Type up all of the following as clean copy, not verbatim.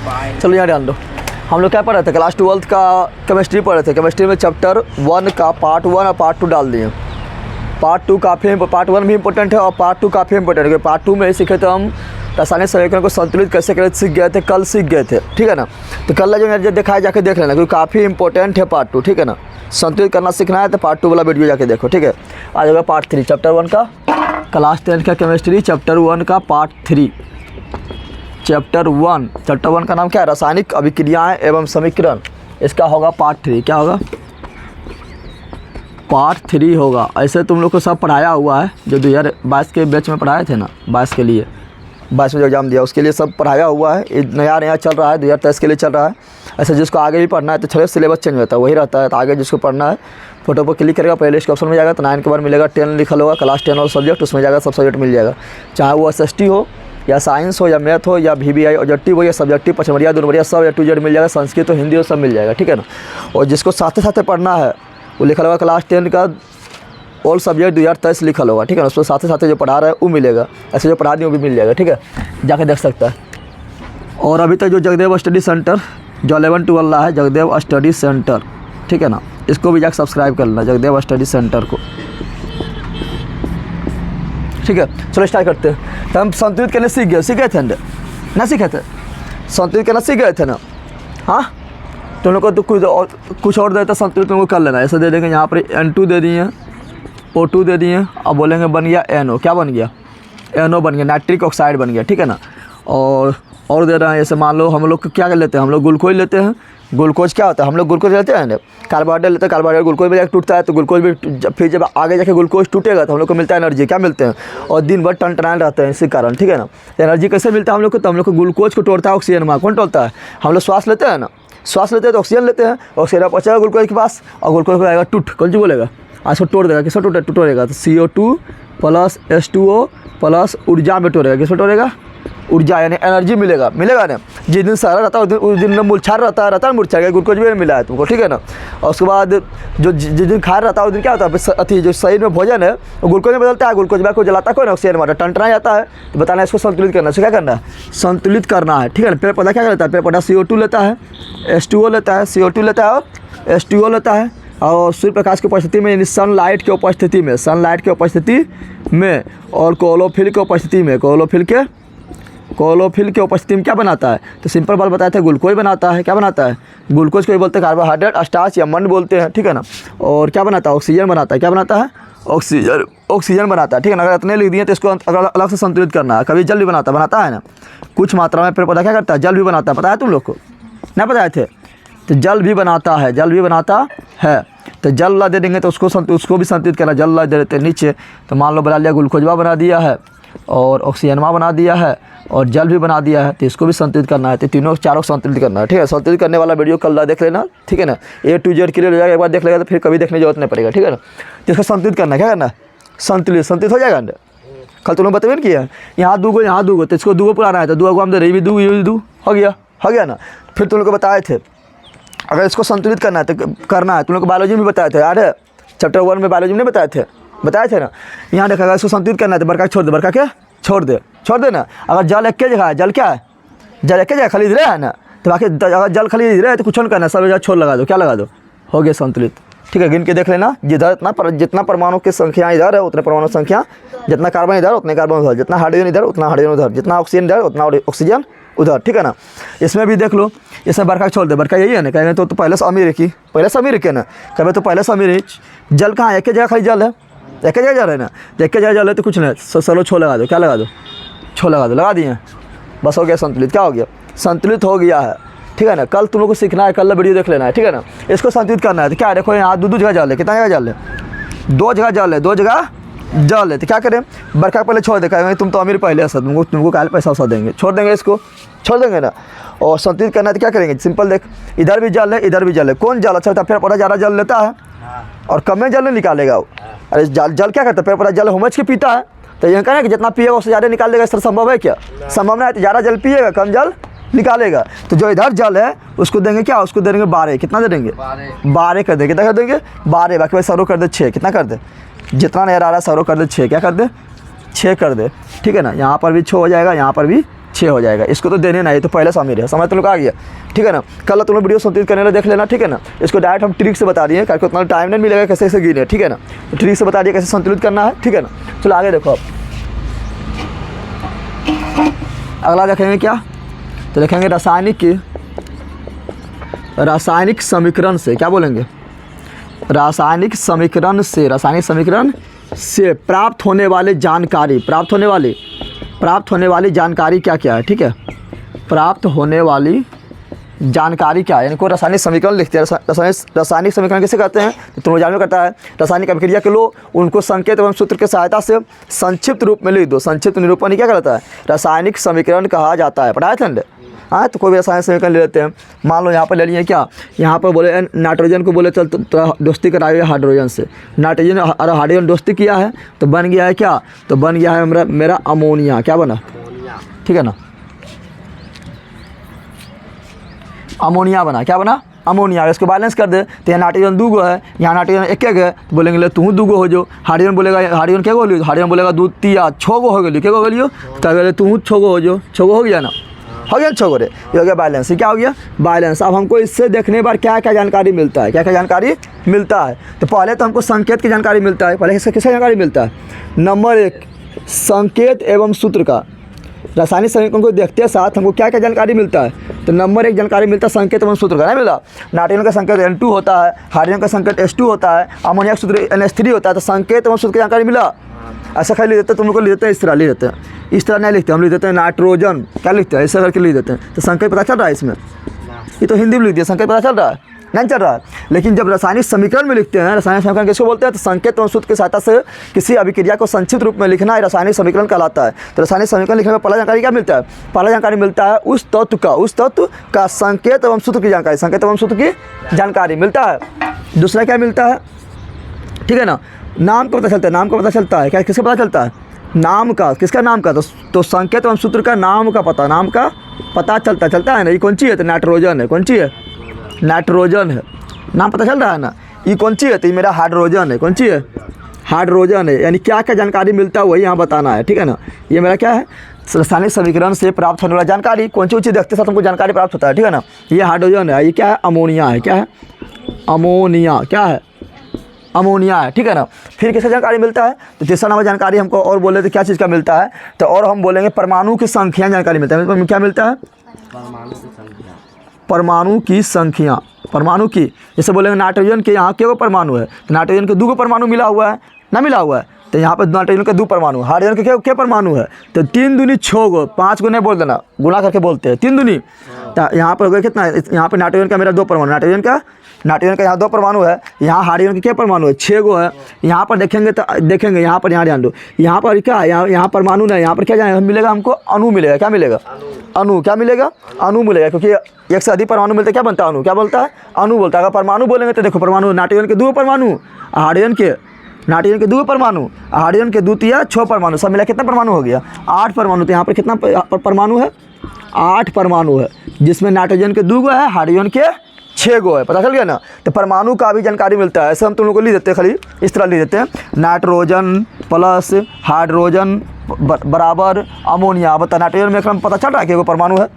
चलो यहाँ ध्यान दो, हम लोग क्या पढ़ रहे थे, क्लास 12th का केमिस्ट्री पढ़ रहे थे। केमिस्ट्री में चैप्टर 1 का पार्ट 1 और पार्ट 2 डाल दिए। पार्ट 1 भी इंपॉर्टेंट है और पार्ट 2 काफ़ी इंपॉर्टेंट है। पार्ट 2 में सीखे थे हम रासायनिक समीकरण को संतुलित कैसे करें, सीख गए थे, कल सीख गए थे, ठीक है ना। तो कल जो दिखाया जाके देख लेना, क्योंकि काफ़ी इंपॉर्टेंट है पार्ट 2, ठीक है ना। संतुलित करना सीखना है तो पार्ट 2 वाला वीडियो जाके देखो, ठीक है। आ जाएगा पार्ट 3 चैप्टर 1 का, क्लास 10 का केमिस्ट्री चैप्टर 1 का पार्ट 3। चैप्टर 1 का नाम क्या है, रासायनिक अभिक्रियाएं एवं समीकरण। इसका होगा पार्ट 3। क्या होगा, पार्ट 3 होगा। ऐसे तुम लोग को सब पढ़ाया हुआ है, जो 2022 के बैच में पढ़ाए थे ना, 22 के लिए, 22 में जो एग्जाम दिया उसके लिए सब पढ़ाया हुआ है। ये नया चल रहा है, 2023 के लिए चल रहा है। ऐसे जिसको आगे भी पढ़ना है तो चलिए सिलेबस चेंज होता है, वही रहता है। तो आगे जिसको पढ़ना है फोटो पर क्लिक करेगा, प्ले लिस्ट के ऑप्शन में जाएगा तो 9 के बाद मिलेगा 10 लिखा होगा, क्लास 10 और सब्जेक्ट, उसमें जाएगा सब सब्जेक्ट मिल जाएगा। चाहे वो SST हो या साइंस हो या मैथ हो या VBI ऑब्जेक्टिव हो या सब्जेक्टिव, पचमढ़िया दुनमढ़िया सब A to Z मिल जाएगा, संस्कृत हो हिंदी हो सब मिल जाएगा, ठीक है ना। और जिसको साथ पढ़ना है वो लिखा होगा क्लास 10 का ऑल सब्जेक्ट 2023 लिखा होगा, ठीक है ना। उसको साथ जो पढ़ा रहा है वो मिलेगा, ऐसे जो पढ़ा दिए वो भी मिल जाएगा, ठीक है, जाके देख सकता है। और अभी तक जो जगदेव स्टडी सेंटर जो 11-12 रहा है, जगदेव स्टडी सेंटर, ठीक है ना, इसको भी जाकर सब्सक्राइब कर लेना, जगदेव स्टडी सेंटर को, ठीक है। चलो स्टार्ट करते हैं। तो हम संतुलित करने सीखे थे ना, सीखे थे संतुलित करना, सीख गए थे ना। हाँ, तुम लोग को तो कुछ और देता संतुलित तुमको कर लेना। ऐसे दे देंगे, यहाँ पर N2 दे दिए, O2 दे दिए, अब बोलेंगे बन गया NO। क्या बन गया, NO बन गया, नाइट्रिक ऑक्साइड बन गया, ठीक है ना। और दे रहे हैं, जैसे मान लो हम लोग क्या कर लेते हैं, हम लोग ग्लूकोज लेते हैं। ग्लूकोज क्या होता है, हम लोग ग्लूकोज लेते हैं ना, कार्बोहाइड्रेट लेते हैं, कार्बोहाइड्रेट ग्लूकोज में जाकर टूटता है, तो ग्लूकोज भी फिर जब आगे जाके ग्लूकोज टूटेगा तो हम लोग को मिलता है एनर्जी। क्या मिलते हैं, और दिन भर टनटनाए रहते हैं इसी कारण, ठीक है ना। एनर्जी कैसे मिलता है हम लोग को, तो हम लोग को ग्लूकोज को तोड़ता है ऑक्सीजन में। कौन तोड़ता है, हम लोग श्वास लेते हैं ना, श्वास लेते हैं तो ऑक्सीजन लेते हैं, ऑक्सीजन पहुँचेगा ग्लूकोज के पास और ग्लूकोज को आएगा टूट, कौन जी बोलेगा, आज को तोड़ देगा। किसको टोड़ेगा, तो CO2 प्लस H2O प्लस ऊर्जा में तोड़ेगा। किसको तोड़ेगा, ऊर्जा, यानी एनर्जी मिलेगा ना। जिस दिन सारा रहता है उस दिन में मूर्छा रहता है मूर्छा का, ग्लूकोज भी मिला है तुमको, ठीक है ना। और उसके बाद जो जिस दिन खा रहता है उस दिन क्या होता है, अति जो शरीर में भोजन है वो ग्लूकोज में बदलता है, ग्लूकोज को जलाता है कौन, ऑक्सीजन मार टनटना जाता है। तो बताना इसको संतुलित करना, क्या करना है, संतुलित करना है, ठीक है ना। पेड़ पौधा क्या करता है, पेड़ पौधा CO2 लेता है, H2O लेता है, CO2 लेता है और H2O लेता है। और सूर्य प्रकाश की उपस्थिति में, यानी सनलाइट की उपस्थिति में और क्लोरोफिल की उपस्थिति में, क्लोरोफिल के उपस्थिति में क्या बनाता है, तो सिंपल बात बताया था, ग्लूकोज बनाता है। क्या बनाता है, ग्लूकोज को भी बोलते हैं कार्बोहाइड्रेट, स्टार्च या मंड बोलते हैं, ठीक है ना। और क्या बनाता है, ऑक्सीजन बनाता है। क्या बनाता है, ऑक्सीजन बनाता है, ठीक है ना। अगर इतने लिख दिए तो इसको अलग से संतुलित करना है। कभी जल भी बनाता है ना, कुछ मात्रा में पेड़ पौधा क्या करता है, जल भी बनाता है। पता है तुम लोग को, नहीं बताए थे, तो जल भी बनाता है, तो जल ला दे देंगे तो उसको भी संतुलित करना। जल ला दे देते नीचे, तो मान लो बना लिया, ग्लूकोजवा बना दिया है और ऑक्सीजनवा बना दिया है और जल भी बना दिया है, तो इसको भी संतुलित करना है। तो तीनों चारों संतुलित करना है, ठीक है। संतुलित करने वाला वीडियो कल देख लेना, ठीक है ना। A to Z क्लियर हो जाएगा, एक बार देख लेगा तो फिर कभी देखने की जरूरत नहीं पड़ेगा, ठीक है ना। तो इसको संतुलित करना है, क्या करना है, संतुलित हो जाएगा। कल तुम लोग बताइए ना किया, यहाँ दूगो, तो इसको दूगो पुराना है तो दूगो हम दे रही दू हो गया ना। फिर तुम लोग को बताए थे, अगर इसको संतुलित करना है तो करना है। तुम लोग को बायोलॉजी में बताए थे, यार चैप्टर 1 में बायोलॉजी में नहीं बताए थे ना। यहाँ देखा, इसको संतुलित करना है तो बरका छोड़ दे, बरका क्या छोड़ दे ना। अगर जल एक जगह है, जल क्या है, जल एक जगह खरीद रहे हैं ना, तो बाकी अगर जल खरीद रहे हैं तो कुछ नहीं करना, सब जगह छोड़ लगा दो। क्या लगा दो, हो गया संतुलित, ठीक है। गिन के देख लेना, जितना परमाणु की संख्या इधर है उतने परमाणु संख्या, जितना कार्बन इधर उतने कार्बन उधर, जितना हाइड्रोजन इधर उतना हाइड्रोजन उधर, जितना ऑक्सीजन इधर उतना ऑक्सीजन उधर, ठीक है ना। इसमें भी देख लो, इसमें बरका छोड़ दे, बरका यही है ना। कहेंगे तो पहले से अमीर है ना, कहें तो पहले से अमीर है। जल कहाँ है, एक जगह खाली जल है, एक जगह जल है ना, एक जगह जल है तो कुछ नहीं, चलो छो लगा दो। क्या लगा दो, छो लगा दो, लगा दिए, बस हो गया संतुलित। क्या हो गया, संतुलित हो गया है, ठीक है ना। कल तुम लोग को सीखना है, कल वीडियो देख लेना है, ठीक है ना। इसको संतुलित करना है तो क्या, देखो यहाँ दो जगह जल है, कितना जगह जल है, 2 जगह जल है। तो क्या करें, बरका पहले छोड़ दे, कहेंगे तुम तो अमीर पहले है, तुमको काल पैसा देंगे, छोड़ देंगे, इसको छोड़ देंगे ना। और संतुलित करना है तो क्या करेंगे, सिंपल देख, इधर भी जल है, कौन जल अच्छा होता है, पेड़ पौधा ज़्यादा जल लेता है और कम में जल नहीं निकालेगा। अरे जल क्या करता है, पेड़ पौधा जल होमच के पीता है, तो ये कहना है कि जितना पिएगा उससे ज़्यादा निकाल देगा, इस तरह संभव है क्या, संभव नहीं है। तो ज़्यादा जल पिएगा, कम जल निकालेगा। तो जो इधर जल है उसको देंगे क्या, उसको देंगे 12। कितना दे देंगे, 12 कर देंगे। कितना कर देंगे, 12। बाकी भाई सरो कर दे 6। कितना कर दे, जितना नहीं आ रहा सरो कर दे 6। क्या कर दे, 6 कर दे, ठीक है ना। यहाँ पर भी 6 हो जाएगा, यहाँ पर भी 6 हो जाएगा। इसको तो देने नहीं, तो पहले शामिल है, समझ तुम लोग आ गया, ठीक है ना। कल तुम लोग वीडियो संतुलित करने देख लेना, ठीक है ना। इसको डायरेक्ट हम ट्रिक से बता दिए, क्योंकि उतना टाइम नहीं मिलेगा कैसे कैसे गिने, ठीक है ना। तो ट्रिक से बता दिए कैसे संतुलित करना है, ठीक है ना। चलो आगे देखो अब अगला देखेंगे क्या, तो देखेंगे रासायनिक समीकरण से, क्या बोलेंगे, रासायनिक समीकरण से प्राप्त होने वाली जानकारी, प्राप्त होने वाली जानकारी क्या क्या है, ठीक है। प्राप्त होने वाली जानकारी क्या है, इनको रासायनिक समीकरण लिखते हैं। रासायनिक समीकरण कैसे करते हैं, तो तुम जानवे करता है, रासायनिक अभिक्रिया के लो, उनको संकेत एवं सूत्र की सहायता से संक्षिप्त रूप में लिख दो। संक्षिप्त निरूपण ही क्या कहता है, रासायनिक समीकरण कहा जाता है। पढ़ाए थे हाँ, तो कोई भी रासायनिक समीकरण ले लेते हैं। मान लो यहाँ पर ले लिए क्या, यहाँ पर बोले नाइट्रोजन को बोले चल तो दोस्ती कराइए हाइड्रोजन से, नाइट्रोजन और हाइड्रोजन दोस्ती किया है तो बन गया है क्या, तो बन गया है मेरा अमोनिया, क्या बना, ठीक है ना, अमोनिया बना, क्या बना, अमोनिया। इसको बैलेंस कर दे तो यहाँ नाइट्रोजन 2 गो है, यहाँ नाइट्रोजन 1 है, तो बोलेंगे तू 2 गो हो जो। हाइड्रोजन बोलेगा, हाइड्रोजन क्या गो, हाइड्रोजन बोलेगा 2 3 6 गो हो गई, क्या हो गई, तो तू 6 गो हो जो, 6 गो हो गया ना, हो गया 6 गो रे, ये हो गया बैलेंस। ये क्या हो गया, बैलेंस। अब हमको इससे देखने पर क्या क्या जानकारी मिलता है, क्या क्या जानकारी मिलता है, तो पहले तो हमको संकेत की जानकारी मिलता है। पहले इससे किसका जानकारी मिलता है, नंबर 1 संकेत एवं सूत्र का। रासायनिक समीकरण को देखते साथ हमको क्या क्या जानकारी मिलता है, तो नंबर 1 जानकारी मिलता है संकेत एवं सूत्र का, नहीं मिला। नाइट्रोजन का संकेत N2 होता है, हाइड्रोजन का संकेत H2 होता है, अमोनिया का सूत्र NH3 होता है, तो संकेत एवं सूत्र की जानकारी मिला। ऐसा खाली लिख देते हैं, तुम लोग को लिख देते हैं इस तरह, लिख देते हैं इस तरह नहीं लिखते, हम लिख देते हैं नाइट्रोजन, क्या लिखते हैं ऐसा करके लिख देते हैं, तो संकेत पता चल रहा है इसमें, ये तो हिंदी में लिख दिया, संकेत पता चल रहा है, नहीं चल रहा है। लेकिन जब रासायनिक समीकरण में लिखते हैं, रासायनिक समीकरण किसको बोलते हैं, तो संकेत एवं सूत्र की सहायता से किसी अभिक्रिया को संक्षिप्त रूप में लिखना रासायनिक समीकरण कहलाता है। तो रासायनिक समीकरण लिखने में पहला जानकारी क्या मिलता है, पहला जानकारी मिलता है उस तत्व का संकेत एवं सूत्र की जानकारी, संकेत एवं सूत्र की जानकारी मिलता है। दूसरा क्या मिलता है, ठीक है ना, नाम का पता चलता है, नाम का पता चलता है, क्या किसका पता चलता है, नाम का, किसका नाम का, तो संकेत एवं सूत्र का नाम का पता चलता है ना। ये कौन ची है, तो नाइट्रोजन है, कौन ची है, नाइट्रोजन है, नाम पता चल रहा है ना। ये कौन ची है, तो ये मेरा हाइड्रोजन है, कौन ची है, हाइड्रोजन है। यानी क्या क्या जानकारी मिलता है वही यहाँ बताना है, ठीक है ना। ये मेरा क्या है, रासायनिक समीकरण से प्राप्त होने वाला जानकारी, कौन सी देखते साथ हमको जानकारी प्राप्त होता है, ठीक है ना। ये हाइड्रोजन है, ये क्या है, अमोनिया है, क्या है, अमोनिया, क्या है, अमोनिया है, ठीक है ना। फिर किसका जानकारी मिलता है, तो तीसरा नंबर जानकारी हमको और बोले तो क्या चीज़ का मिलता है, तो और हम बोलेंगे परमाणु की संख्या जानकारी मिलता है। क्या मिलता है, परमाणु की संख्या, परमाणु की, जैसे बोलेंगे नाइट्रोजन के यहाँ क्या परमाणु है, तो नाइट्रोजन के 2 परमाणु मिला हुआ है, ना मिला हुआ है, तो यहाँ पर नाइट्रोजन के 2 परमाणु, हाइड्रोजन के क्या परमाणु है, तो 3 दूनी 6 गो, 5 गो नहीं बोल देना, गुणा करके बोलते हैं 3 दूनी। तो यहाँ पर हो गया कितना, यहाँ पर नाइट्रोजन का मेरा 2 परमाणु, नाइट्रोजन का यहाँ 2 परमाणु है, यहाँ हाइड्रोजन के क्या परमाणु है, 6 गो है। यहाँ पर देखेंगे तो देखेंगे यहाँ पर, यहाँ ध्यान दो, यहाँ पर क्या है, यहाँ परमाणु नहीं, यहाँ पर क्या मिलेगा हमको, अणु मिलेगा, क्या मिलेगा, अणु, क्या मिलेगा, अणु मिलेगा, क्योंकि एक से अधिक परमाणु मिलता है, क्या बनता है, अणु, क्या बोलता है, अणु बोलता है। अगर परमाणु बोलेंगे तो देखो परमाणु, नाइट्रोजन के 2 परमाणु, नाइट्रोजन के 2 परमाणु, हाइड्रोजन के 2 या 6 परमाणु, सब मिला कितना परमाणु हो गया, 8 परमाणु। तो यहाँ पर कितना परमाणु है, 8 परमाणु है, जिसमें नाइट्रोजन के 2 गो है, हाइड्रोजन के 6 गो है, पता चल गया ना। तो परमाणु का भी जानकारी मिलता है, ऐसे हम तुम लोग को लिख देते हैं, खाली इस तरह लिख देते हैं, नाइट्रोजन प्लस हाइड्रोजन बराबर अमोनिया। बता नाइट्रोजन में एकदम पता चल रहा है कि वो परमाणु है,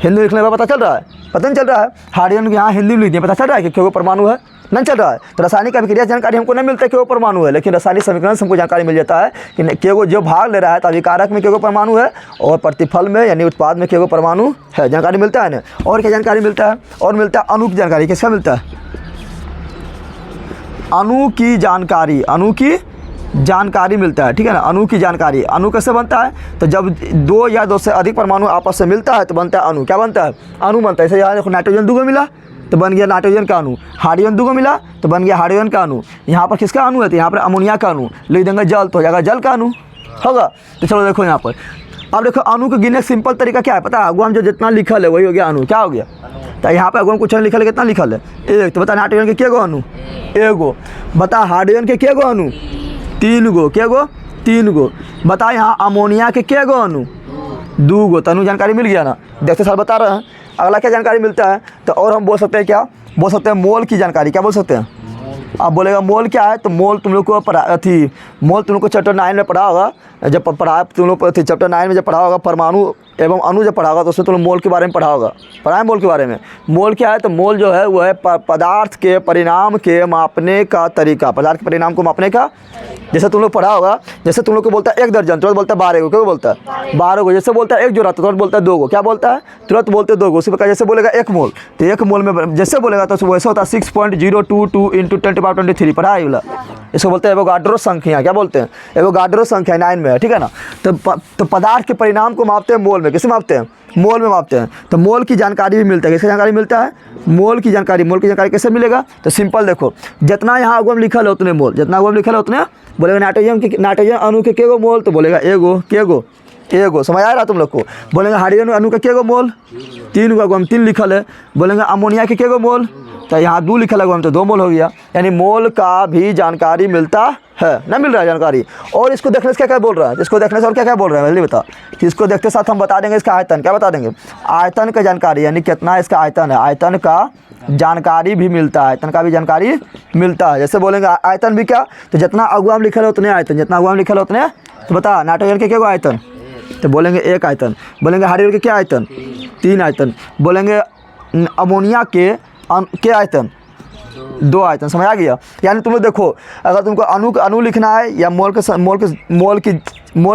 हिंदी लिखने में पता चल रहा है, पता नहीं चल रहा है। हाइड्रोजन यहाँ हिंदी में लिख दिया, पता चल रहा है कि वो परमाणु है, नहीं चल रहा है। तो रासायनिक अभिक्रिया जानकारी हमको नहीं मिलता कि वो परमाणु है, लेकिन रासायनिक समीकरण से हमको जानकारी मिल जाता है कि केगो जो भाग ले रहा है, तो अभिकारक में केगो परमाणु है और प्रतिफल में यानी उत्पाद में केगो परमाणु है, जानकारी मिलता है ना। और क्या जानकारी मिलता है, और मिलता है अणु की जानकारी। किसका मिलता है, अणु की जानकारी, अणु की जानकारी मिलता है, ठीक है ना। अणु की जानकारी, अणु कैसे बनता है, तो जब 2 या 2 से अधिक परमाणु आपस में मिलता है तो बनता है अणु, क्या बनता है, अणु बनता है। जैसे यहाँ देखो नाइट्रोजन 2 गो मिला तो बन गया नाइट्रोजन का अणु, हाइड्रोजन 2 गो मिला तो बन गया हाइड्रोजन का अणु। यहाँ पर किसका अणु है, तो यहाँ पर अमोनिया का अणु, लिख देंगे जल तो हो जाएगा जल का अणु, होगा। तो चलो देखो यहाँ पर, अब देखो अणु को गिनने का सिंपल तरीका क्या है पता है, अगुआ में जो जितना लिखल है वही हो गया अणु, क्या हो गया। तो यहाँ पर अगुआ में कुछ नहीं लिखल है, कितना लिखल है, 1। तो बता नाइट्रोजन के क्या गो अणु, 1 गो। बता हाइड्रोजन के क्या गो अणु, 3 गो, क्या गो, 3 गो। बता यहाँ अमोनिया के क्या गो अणु, 2 गो। तनु जानकारी मिल गया ना, देखते सर बता रहे हैं। अगला क्या जानकारी मिलता है, तो और हम बोल सकते हैं, क्या बोल सकते हैं, मोल की जानकारी। क्या बोल सकते हैं, आप बोलेगा मोल क्या है, तो मोल तुम लोग को मोल तुम लोग को चैप्टर 9 में पढ़ा होगा, जब पढ़ा तुम लोग चैप्टर 9 में जब पढ़ा होगा परमाणु एवं अणु जब पढ़ा होगा तो उसमें तुम लोग मोल के बारे में पढ़ा होगा। पढ़ा है मोल के बारे में। मोल क्या है? तो मोल जो है वो है पदार्थ के परिणाम के मापने का तरीका, पदार्थ के परिणाम को मापने का। जैसे तुम लोग पढ़ा होगा, जैसे तुम लोग को बोलता है 1 दर्जन, तुरंत बोलता है 12 गो, क्यों बोलता है 12 गो। जैसे बोलता है 1 जोड़ा तो तुरंत बोलता है 2 गो, क्या बोलता है? तुरंत बोलते 2 गो। उसी प्रकार जैसे बोलेगा 1 मोल तो 1 मोल में जैसे बोलेगा तो वैसे होता है 6.022 × 10⁻23। पढ़ा है वाला, इसको बोलते हैं एवोगाड्रो संख्या। क्या बोलते हैं? एवोगाड्रो संख्या 9 में है, ठीक है ना। तो पदार्थ के परिणाम को मापते हैं मोल में। किसे मापते हैं? मोल में मापते हैं। तो मोल की जानकारी भी मिलता है। किसकी जानकारी मिलता है? मोल की जानकारी। मोल की जानकारी कैसे मिलेगा? तो सिंपल देखो, जितना यहाँ अगुआ में लिखल है उतने मोल, जितना अगुआ में लिखल है उतने। बोलेगा नाइट्रोजन अणु के केगो मोल, तो बोलेगा एगो, केगो, एगो। समझ आ रहा तुम लोग को? बोलेंगे हाइड्रोजन अणु का केगो मोल, 3 गो, अगुआ में 3 लिखल है। बोलेंगे अमोनिया के केगो मोल, तो यहाँ 2 लिखल है, अगुआ में तो 2 मोल हो गया। यानी मोल का भी जानकारी मिलता है, ना मिल रहा है जानकारी। और इसको देखने से क्या क्या बोल रहा है? इसको देखने से और क्या क्या बोल रहा है जल्दी बता। कि इसको देखते साथ हम बता देंगे इसका आयतन। क्या बता देंगे? आयतन का जानकारी, यानी कितना इसका आयतन है, आयतन का जानकारी भी मिलता है। आयतन का भी जानकारी मिलता है। जैसे बोलेंगे आयतन भी क्या? तो जितना अगुआ में लिखल है उतने आयतन, जितना अगुआ में लिखल है उतने। तो बता नाइट्रोजन के क्या आयतन? तो बोलेंगे 1 आयतन। बोलेंगे हाइड्रोजन के क्या आयतन? 3 आयतन। बोलेंगे अमोनिया के आयतन? 2 आयतन। समझ आ गया? यानी तुम लोग देखो, अगर तुमको अणु लिखना है या मोल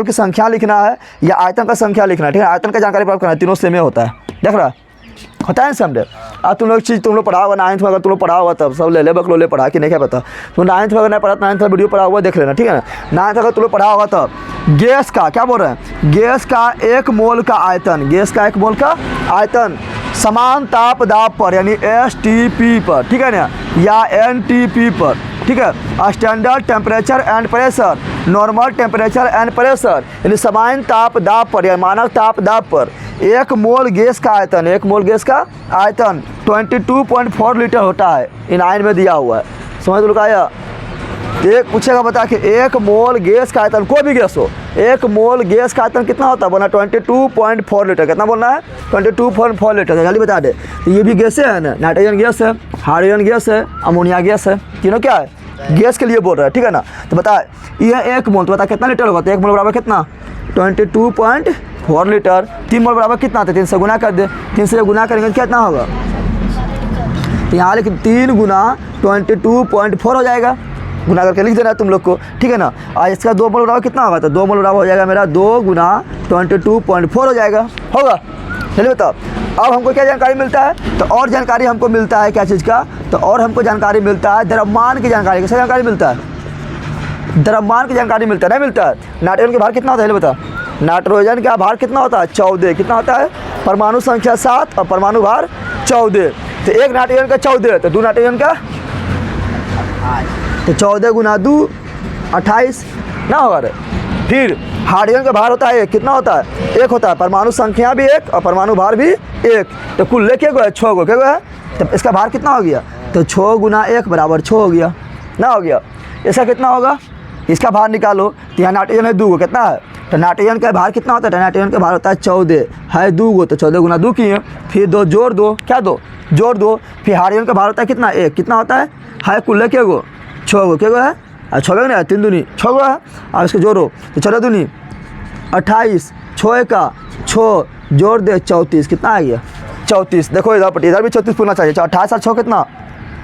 की संख्या लिखना है या आयतन का संख्या लिखना है, ठीक है, आयतन का जानकारी प्राप्त करना है, तीनों सेम होता है। देख रहा होता है समझे? अब तुम लोग चीज़ तुम लोग पढ़ा होगा 9th में, अगर तुम लोग पढ़ा होगा तब सब ले बकलो ले पढ़ा कि नहीं क्या पता। तुम 9th में अगर नहीं पढ़ा तो 9th का वीडियो पढ़ा हुआ देख लेना, ठीक है ना। 9th अगर तुम लोग पढ़ा होगा तब गैस का क्या बोल रहे हैं? गैस का 1 मोल का आयतन, गैस का 1 मोल का आयतन समान ताप दाब पर, यानी STP पर, ठीक है ना, या NTP पर, ठीक है, standard temperature and pressure, normal temperature and pressure, यानी समान ताप दाब पर या मानक ताप दाब पर 1 मोल गैस का आयतन, 1 मोल गैस का आयतन 22.4 लीटर होता है। इन आयन में दिया हुआ है। समझ लोग आया? एक पूछेगा बता कि 1 मोल गैस का आयतन, कोई भी गैस हो, 1 मोल गैस का आयतन कितना होता है? बोला 22.4 लीटर। कितना बोलना है? 22.4 लीटर। जल्दी बता दे। तो ये भी गैस है ना, नाइट्रोजन गैस है, हाइड्रोजन गैस है, अमोनिया गैस है, तीनों क्या है? गैस के लिए बोल रहा है, ठीक है ना। तो बता ये 1 मोल, तो बता कितना लीटर होगा? तो 1 मोल बराबर कितना? 22.4 लीटर। 3 मोल बराबर कितना? तो 3 से गुना कर दे। 3 से गुना करेंगे तो कितना होगा? तो यहाँ लेकिन 3 गुना 22.4 हो जाएगा। गुना करके लिख देना है तुम लोग को, ठीक है ना। और इसका 2 मोल बराबर कितना होगा? तो 2 मोल बराबर हो जाएगा मेरा 2 गुना 22.4 हो जाएगा। होगा? चलिए बताओ अब हमको क्या जानकारी मिलता है? तो और जानकारी हमको मिलता है क्या चीज़ का? तो और हमको जानकारी मिलता है द्रव्यमान की जानकारी। कैसे जानकारी मिलता है? द्रव्यमान की जानकारी मिलता है, नहीं मिलता है। नाइट्रोजन का भार कितना होता है बता? नाइट्रोजन का भार कितना होता है? 14। कितना होता है? परमाणु संख्या 7 और परमाणु भार 14। तो 1 नाइट्रोजन का 14, तो 2 नाइट्रोजन का, तो 14 गुना 2 28 ना होगा रे। फिर हाइड्रोजन का भार होता है 1। कितना होता है? 1 होता है। परमाणु संख्या भी 1 और परमाणु भार भी 1। तो कुल लेके गो है 6 गो, क्या गो है? तो इसका भार कितना हो गया? तो 6 गुना 1 बराबर 6 हो गया ना। हो गया। इसका कितना होगा? इसका भार निकालो। तो यहाँ नाइट्रोजन है 2 गो, कितना है? तो नाइट्रोजन का भार कितना होता है? नाइट्रोजन का भार होता है 14 है 2 गो, तो 14 गुना 2 किए। फिर 2 जोड़ दो, क्या दो? जोड़ दो। फिर हाइड्रोजन का भार होता है कितना? 1। कितना होता है? है कुल लेके गो 6 गो, क्या गो है? 6 गो ना, 3 दूनी 6 गो है। और इसको जोड़ो तो 14 दूनी 28, 6 का 6 जोड़ दे 34। कितना आ गया? 34। देखो इधर भी 34 पूछना चाहिए। 28 और 6 कितना?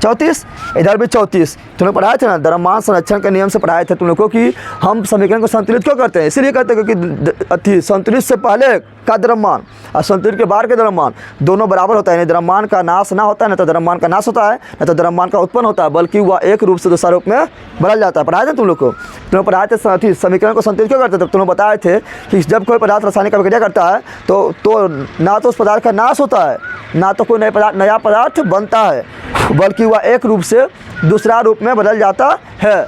34। इधर भी 34। तुम लोग पढ़ाए थे ना द्रव्यमान संरक्षण के नियम से पढ़ाए थे तुम लोग को कि हम समीकरण को संतुलित क्यों करते हैं? इसीलिए करते हैं क्योंकि संतुलित से पहले का द्रव्यमान और संतुलित के बाद के द्रव्यमान दोनों बराबर होता है। यानी द्रव्यमान का नाश ना होता है, न तो द्रव्यमान का नाश होता है, न तो द्रव्यमान का उत्पन्न होता है, बल्कि वह एक रूप से दूसरा रूप में बदल जाता है। पढ़ाए थे तुम लोग को? तुम लोग पढ़ाए थे साथी समीकरण को संतुलित क्यों करते थे? तुम लोग बताए थे कि जब कोई पदार्थ रासायनिक अभिक्रिया करता है तो ना तो उस पदार्थ का नाश होता है, ना तो कोई नया पदार्थ बनता है, बल्कि वह एक रूप से दूसरा रूप में बदल जाता है।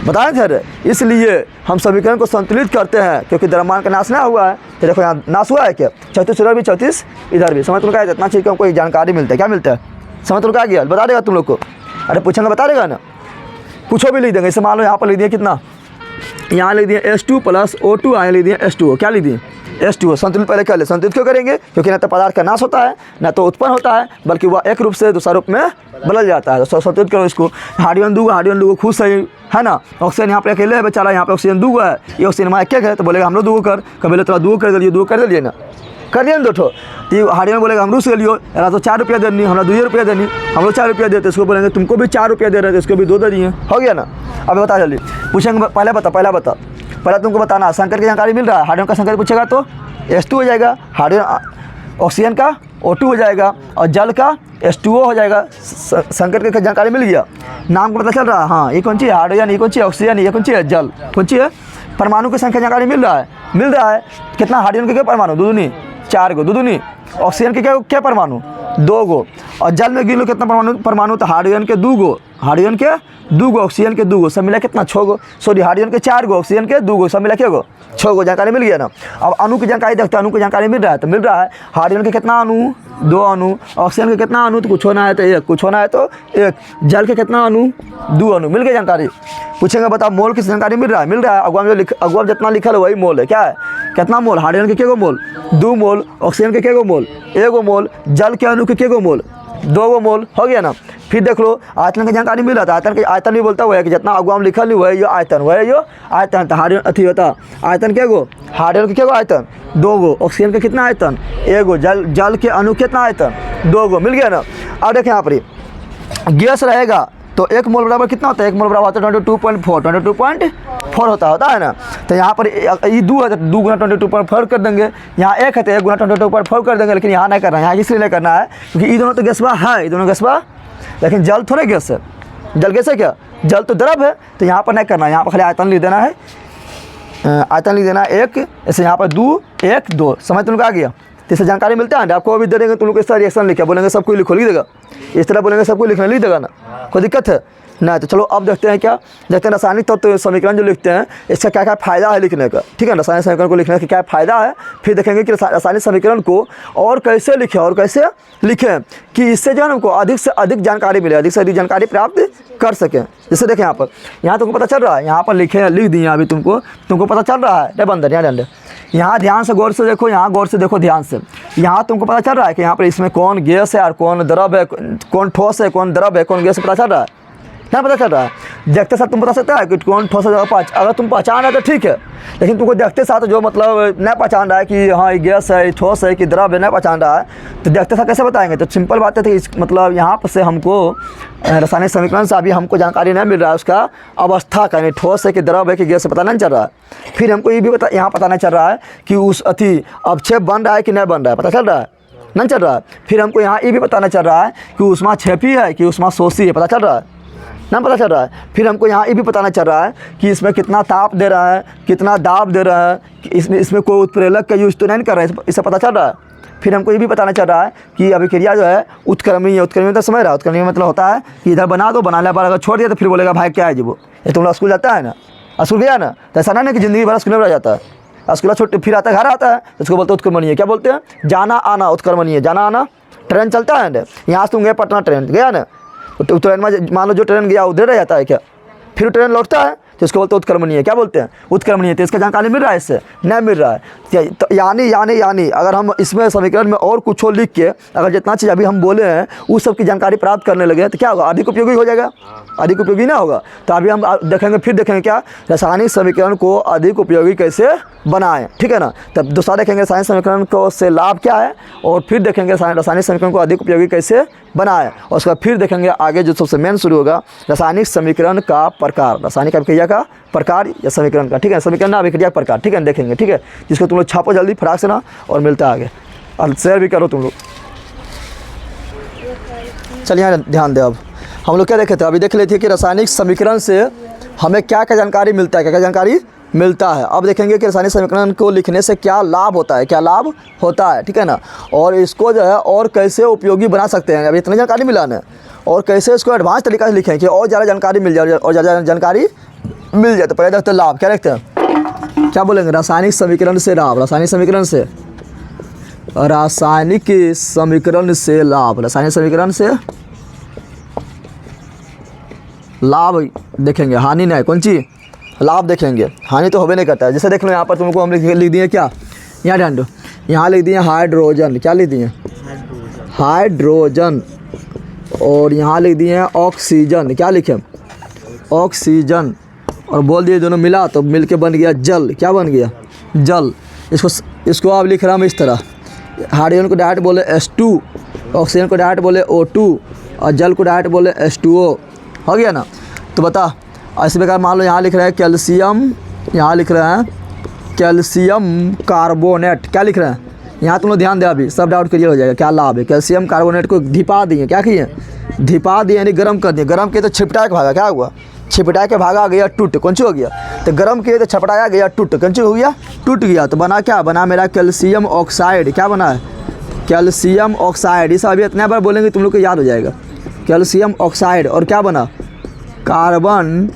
बताए थे रे। इसलिए हम समीकरण को संतुलित करते हैं क्योंकि द्रव्यमान का नाश ना हुआ है। तो देखो यहाँ नाश हुआ है क्या? 34 इधर भी 34 इधर भी। समझ तुम क्या? इतना चीज़ का हमको जानकारी मिलता है। क्या मिलता है? समझ तुम क्या गया? बता देगा तुम लोग को? अरे पूछेंगे बता देगा ना, पूछो भी लिख देंगे। इसे मान लो यहाँ पर लिख दिए कितना? यहाँ लिख दिए H2 + O2, आए लिख दिए H2O। क्या लिख दिए? H2O संतुलित पहले कर ले। संतुलित क्यों करेंगे? क्योंकि ना तो पदार्थ का नाश होता है, ना तो उत्पन्न होता है, बल्कि वह एक रूप से दूसरा रूप में बदल जाता है। तो संतुलित करो इसको। हाइड्रोजन दूगो खुश है ना। ऑक्सीजन यहाँ पे अकेले है बेचारा, यहाँ पे ऑक्सीजन दूगो है, ये ऑक्सीजन हमारा एक है, तो बोलेगा हम लोग दूगो कर। कभी बोले तो दूगो कर दिए, दूगो कर दिए ना, कर दिए ना दो ठो। तो हाइड्रोजन बोलेगा हम रूस के लियो, यार तो 4 रुपया देनी, हमारा 2 रुपया देनी, हम लोग 4 रुपया देते, इसको बोलेंगे तुमको भी 4 रुपया दे रहे थे, इसको भी 2 दे दिए। हो गया ना। अब बता जल्दी, पूछेंगे पहले बता, पहले तुमको बताना संकर की जानकारी मिल रहा है। हाइड्रोजन का संकर पूछेगा तो H2 हो जाएगा, हाइड्रोजन ऑक्सीजन का O2 हो जाएगा, और जल का H2O हो जाएगा। संकर की जानकारी मिल गया, नाम को पता चल रहा है। हाँ, ये कौन सी है? हाइड्रोजन, ये कौन सी है? ऑक्सीजन, ये कौन सी है? जल। कौन सी है? परमाणु की संख्या जानकारी मिल रहा है। कितना? हाइड्रोजन के क्या परमाणु? 2 दूनी 4 गो, 2 दूनी। ऑक्सीजन के क्या परमाणु? 2 गो। और जल में गिन लो कितना परमाणु? तो हाइड्रोजन के 2 गो, ऑक्सीजन के 2 गो, सब मिला कितना? 6 गो। सॉरी, हाइड्रोजन के 4 गो, ऑक्सीजन के 2 गो, सब मिला क्या गो? 6 गो। जानकारी मिल गया ना। अब अणु की जानकारी देखते हैं, अणु की जानकारी मिल रहा है। तो मिल रहा है हाइड्रोजन के कितना अणु? 2 अणु। ऑक्सीजन के कितना अणु? तो कुछ होना है तो 1, कुछ होना है तो 1। जल के कितना अणु? 2 अणु। मिल गई जानकारी। पूछेंगे बताओ मोल की जानकारी मिल रहा है। अगवा जितना लिखल है वही मोल है। क्या है? कितना मोल? हाइड्रोजन के क्या मोल? 2 मोल। ऑक्सीजन के क्या मोल? 1 मोल। जल के अणु के क्या मोल? 2 मोल। हो गया ना। फिर देख लो आयतन की जानकारी मिल रहा था। आयतन भी बोलता हुआ है कि जितना अगवा में लिखल नहीं हुआ है यो आयतन, वह यो आयतन। तो हाइड्रोजन अथी होता आयतन क्या गो? हाइड्रोजन के क्या गो आयतन? 2 गो। ऑक्सीजन के कितना आयतन? 1 गो। जल के अणु कितना आयतन? 2 गो। मिल गया ना। अब देखें यहाँ पर गैस रहेगा तो 1 मोल बराबर कितना होता है? 1 मोल बराबर होता है 22.4 होता है ना। तो यहाँ पर ये 2 है तो 2 गुना 22.4 कर देंगे। यहाँ 1 है तो 1 गुना 22.4 कर देंगे। लेकिन यहाँ नहीं करना है, यहाँ इसलिए नहीं करना है क्योंकि ये दोनों तो गैसवा है, ये दोनों गैसवा, लेकिन जल थोड़े गैस है। जल गैस है क्या? जल तो द्रव है। तो यहाँ पर नहीं करना है, यहाँ पर खाली आयतन लिख देना है। आयतन लिख देना है 1, ऐसे यहाँ पर 2, 1, 2। समझ तुम लोग आ गया। तो इससे जानकारी मिलता है ना। आपको अभी दे देंगे, तुम लोग इस तरह रिएक्शन लिखा बोलेंगे, सबको लिखो, लिख देगा। इस तरह बोलेंगे सबको लिखना, लिख देगा ना, कोई दिक्कत है ना। तो चलो अब देखते हैं क्या, देखते हैं रासायनिक तत्व समीकरण जो लिखते हैं इसका क्या क्या फ़ायदा है लिखने का। ठीक है, रासायनिक समीकरण को लिखने का क्या फ़ायदा है। फिर देखेंगे कि रासायनिक समीकरण को और कैसे लिखें कि इससे जो है हमको अधिक से अधिक जानकारी मिले, अधिक से अधिक जानकारी प्राप्त कर सकें। जैसे देखें यहाँ तुमको पता चल रहा है, यहाँ पर लिख दिए अभी तुमको पता चल रहा है। बंदर यहाँ डंडे, यहाँ ध्यान से गौर से देखो, यहाँ गौर से देखो ध्यान से। यहाँ तुमको पता चल रहा है कि यहाँ पर इसमें कौन गैस है और कौन द्रव है, कौन ठोस है, कौन द्रव है, कौन गैस है, पता चल रहा है। क्या पता चल रहा है? देखते साथ तुम बता सकता है कि कौन ठोस है, अगर तुम पहचान रहे तो ठीक है, लेकिन तुमको देखते साथ जो मतलब नहीं पहचान रहा है कि हाँ ये गैस है, ठोस है कि द्रव है, नहीं पहचान रहा है, तो देखते साथ कैसे बताएंगे? तो सिंपल बात है कि मतलब यहाँ पर से हमको रासायनिक समीकरण से अभी हमको जानकारी नहीं मिल रहा है उसका अवस्था का, यानी ठोस है कि द्रव है कि गैस है, पता नहीं चल रहा है। फिर हमको ये भी यहाँ पता नहीं चल रहा है कि उस अवक्षेप बन रहा है कि नहीं बन रहा है, पता चल रहा है? नहीं चल रहा है। फिर हमको यहाँ ये भी पता नहीं चल रहा है कि ऊष्मा क्षेपी है कि ऊष्मा शोषी है, पता चल रहा है? ना पता चल रहा है। फिर हमको यहाँ ये भी पता नहीं चल रहा है कि इसमें कितना ताप दे रहा है, कितना दाब दे रहा है, कि इसमें कोई उत्प्रेरक का यूज तो नहीं कर रहा है, इससे पता चल रहा है। फिर हमको ये भी पता नहीं चल रहा है कि अभिक्रिया जो है उत्क्रमणीय है। उत्क्रमणीय तो समझ रहा है, उत्क्रमणीय मतलब होता है कि इधर बना दो, बनाने पर अगर छोड़ दिया तो फिर बोलेगा भाई क्या है जी वो, ये तुम लोग स्कूल जाता है ना, स्कूल गया ना, तो ऐसा नहीं कि ज़िंदगी भर स्कूल में रह जाता है। स्कूल छोड़ फिर आता है, घर आता है, उसको बोलते हैं उत्क्रमणीय। क्या बोलते हैं? जाना आना, उत्क्रमणीय, जाना आना। ट्रेन चलता है ना, यहाँ से तुम गए पटना, ट्रेन गया ना, तो ट्रेन में मान लो जो ट्रेन गया उधर रह जाता है क्या, फिर ट्रेन लौटता है, तो इसको बोलते हैं उत्क्रमणीय। क्या बोलते हैं? उत्क्रमणीय। तो इसका जानकारी मिल रहा है, इससे नहीं मिल रहा है। तो यानी अगर हम इसमें समीकरण में और कुछ लिख के अगर जितना चीज़ अभी हम बोले हैं उस सब की जानकारी प्राप्त करने लगे तो क्या होगा? अधिक उपयोगी हो जाएगा, अधिक उपयोगी ना होगा। तो अभी हम देखेंगे, फिर देखेंगे क्या रासायनिक समीकरण को अधिक उपयोगी कैसे बनाएं। ठीक है ना। तब दूसरा देखेंगे रासायनिक समीकरण को से लाभ क्या है, और फिर देखेंगे रासायनिक समीकरण को अधिक उपयोगी कैसे बनाएं, और उसका फिर देखेंगे आगे जो सबसे मेन शुरू होगा रासायनिक समीकरण का प्रकार, रासायनिक अभिक्रिया का प्रकार या समीकरण का। ठीक है, समीकरण ना अभिक्रिया का प्रकार। ठीक है, देखेंगे। ठीक है, जिसको तुम लोग छापो जल्दी फटाक से ना, और मिलता है आगे, और शेयर भी करो तुम लोग। चलिए यहाँ ध्यान दे। अब हम लोग क्या देखे थे, अभी देख लेते हैं कि रासायनिक समीकरण से हमें क्या क्या जानकारी मिलता है, क्या क्या जानकारी मिलता है। अब देखेंगे कि रासायनिक समीकरण को लिखने से क्या लाभ होता है, क्या लाभ होता है। ठीक है ना, और इसको जो है और कैसे उपयोगी बना सकते हैं। अभी इतनी जानकारी मिला ना, और कैसे इसको एडवांस तरीका से लिखें कि और ज़्यादा जानकारी मिल जाए, और ज़्यादा जानकारी मिल जाए। तो पहले देखते हैं लाभ, क्या देखते हैं, क्या बोलेंगे? रासायनिक समीकरण से लाभ, रासायनिक समीकरण से लाभ, रासायनिक समीकरण से लाभ देखेंगे, हानि नहीं, कौन सी लाभ देखेंगे, हानि तो होबे नहीं करता है। जैसे देख लो यहाँ पर तुमको हम लिख दिए क्या यहाँ ध्यान दो, यहाँ लिख दिए हाइड्रोजन, क्या लिख दिए हाइड्रोजन, और यहाँ लिख दिए हैं ऑक्सीजन, क्या लिखे ऑक्सीजन, और बोल दिए दोनों मिला तो मिल के बन गया जल, क्या बन गया जल। इसको आप लिख रहा हूँ इस तरह, हाइड्रोजन को डायरेक्ट बोले H2, ऑक्सीजन को डायरेक्ट बोले O2 और जल को डायरेक्ट बोले H2O, हो गया ना। तो बता ऐसे प्रकार मान लो यहाँ लिख रहे हैं कैल्शियम, यहाँ लिख रहे हैं कैल्शियम कार्बोनेट, क्या लिख रहे हैं यहाँ तुम लोग ध्यान दे, अभी सब डाउट क्लियर हो जाएगा क्या लाभ है। कैल्शियम कार्बोनेट को धिपा दिए, क्या किए धिपा दिए यानी गर्म कर दिए, गर्म किए तो छिपटा के भागा, क्या हुआ छिपटा के भागा गया टूट, कौन सी हो गया, तो गर्म किए तो छपटाया गया टूट, कौन सी हो गया टूट गया। तो बना क्या बना मेरा कैल्शियम ऑक्साइड, क्या बना है कैल्शियम ऑक्साइड। इस अभी इतना बार बोलेंगे तुम लोग को याद हो जाएगा, कैल्शियम ऑक्साइड। और क्या बना कार्बन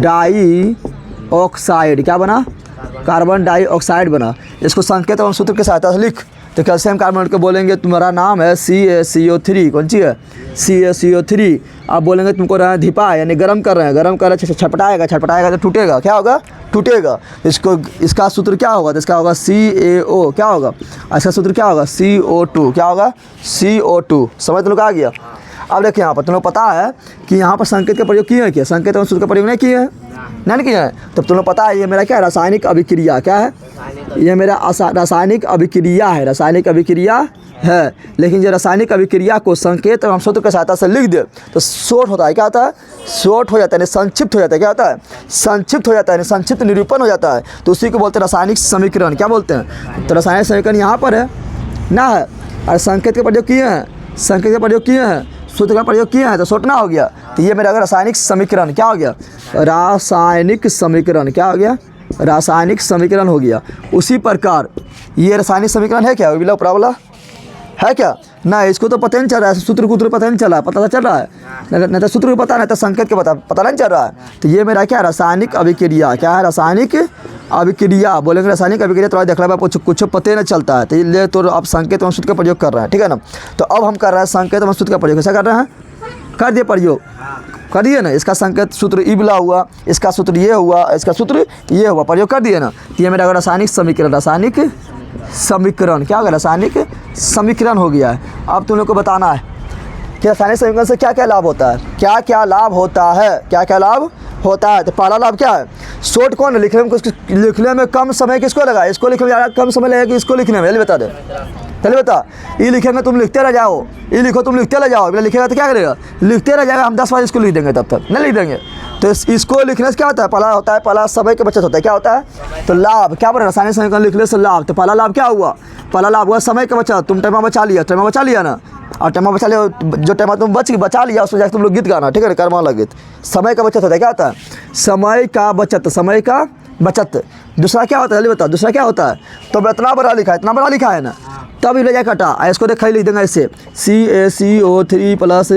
डाइऑक्साइड, क्या बना कार्बन डाइऑक्साइड बना। इसको संकेत और सूत्र के सहायता से लिख। तो कैल्शियम कार्बोनेट को बोलेंगे तुम्हारा नाम है CaCO3, कौन सी है CaCO3। आप बोलेंगे तुमको रहे हैं धिपा यानी गर्म कर रहे हैं, गर्म कर रहे हैं छटपटाएगा, छटपटाएगा तो टूटेगा, क्या होगा टूटेगा। इसका सूत्र क्या होगा, तो इसका होगा CaO, क्या होगा इसका सूत्र क्या होगा CO2, क्या होगा CO2। समझ तुम लोग आ गया। अब देखिए यहाँ पर तुम लोग पता है कि यहाँ पर संकेत का प्रयोग किए हैं क्या, संकेत और सूत्र का प्रयोग नहीं किए हैं, नहीं किए हैं। तब तुम लोग पता है ये मेरा क्या है रासायनिक अभिक्रिया, क्या है ये मेरा रासायनिक अभिक्रिया है, रासायनिक अभिक्रिया है। लेकिन जो रासायनिक अभिक्रिया को संकेत एवं सूत्र के सहायता से लिख दे तो शॉर्ट होता है, क्या होता है शॉर्ट हो जाता है, संक्षिप्त हो जाता है, क्या होता है संक्षिप्त हो जाता है, संक्षिप्त निरूपण हो जाता है। तो उसी को बोलते हैं रासायनिक समीकरण, क्या बोलते हैं। तो रासायनिक समीकरण यहाँ पर है ना है, और संकेत का प्रयोग किए हैं, संकेत का प्रयोग किए हैं, सूत्र का प्रयोग किए हैं तो शॉर्ट ना हो गया। तो ये मेरा रासायनिक समीकरण क्या हो गया रासायनिक समीकरण, क्या हो गया रासायनिक समीकरण हो गया। उसी प्रकार ये रासायनिक समीकरण है क्या बिला प्रावला है क्या ना, इसको तो पता नहीं चल रहा है, सूत्र को पता नहीं चल रहा है, पता चल रहा है नहीं तो सूत्र को पता नहीं तो संकेत के पता नहीं चल रहा है। तो ये मेरा क्या रासायनिक अभिक्रिया, क्या है रासायनिक अभिक्रिया। बोलेंगे रासायनिक अभिक्रिया थोड़ा देख रहा है कुछ पता नहीं चलता है, तो ये तो आप संकेत एवं सूत्र का प्रयोग कर रहे हैं, ठीक है ना। तो अब हम कर रहे हैं संकेत एवं सूत्र का प्रयोग, कैसा कर रहे हैं कर दिए प्रयोग कर दिए ना। इसका संकेत सूत्र ई बिला हुआ, इसका सूत्र ये हुआ, इसका सूत्र ये हुआ, प्रयोग कर दिए ना। तो ये मेरा रासायनिक समीकरण, रासायनिक समीकरण क्या होगा रासायनिक समीकरण हो गया है। अब तुम लोग को बताना है कि रासायनिक समीकरण से क्या क्या लाभ होता है, क्या क्या लाभ होता है, क्या क्या लाभ होता है। तो पहला लाभ क्या है शॉर्ट कौन है, लिखने में कम समय किसको लगा, इसको लिखने में ज़्यादा कम समय लगेगा कि इसको लिखने में, जल्दी बता दे चलिए बता। ये लिखेंगे तुम लिखते रह जाओ, ये लिखो तुम लिखते रह जाओ, लिखेगा तो क्या करेगा लिखते रह जाएगा, हम 10 बार इसको लिख देंगे तब तक नहीं लिख देंगे। तो इसको लिखने से क्या होता है पहला होता है पहला समय की बचत होता है, क्या होता है तो लाभ, क्या बोल रासायनिक समीकरण लिखने से लाभ। तो पहला लाभ क्या हुआ, पहला लाभ हुआ समय का बचत, तुम टाइम बचा लिया ना, और टाइम बचा लिया, जो टाइम तुम बचा लिया उसमें जाकर तुम लोग गीत गाना, ठीक है कर्म वाला गीत। समय का बचत होता है, क्या होता है समय का बचत, समय का बचत। दूसरा क्या होता है जल्दी बताओ, दूसरा क्या होता है तो इतना बड़ा लिखा है ना, तब ले जाए कटा इसको देख लिख देंगे ऐसे CaCO3 प्लस,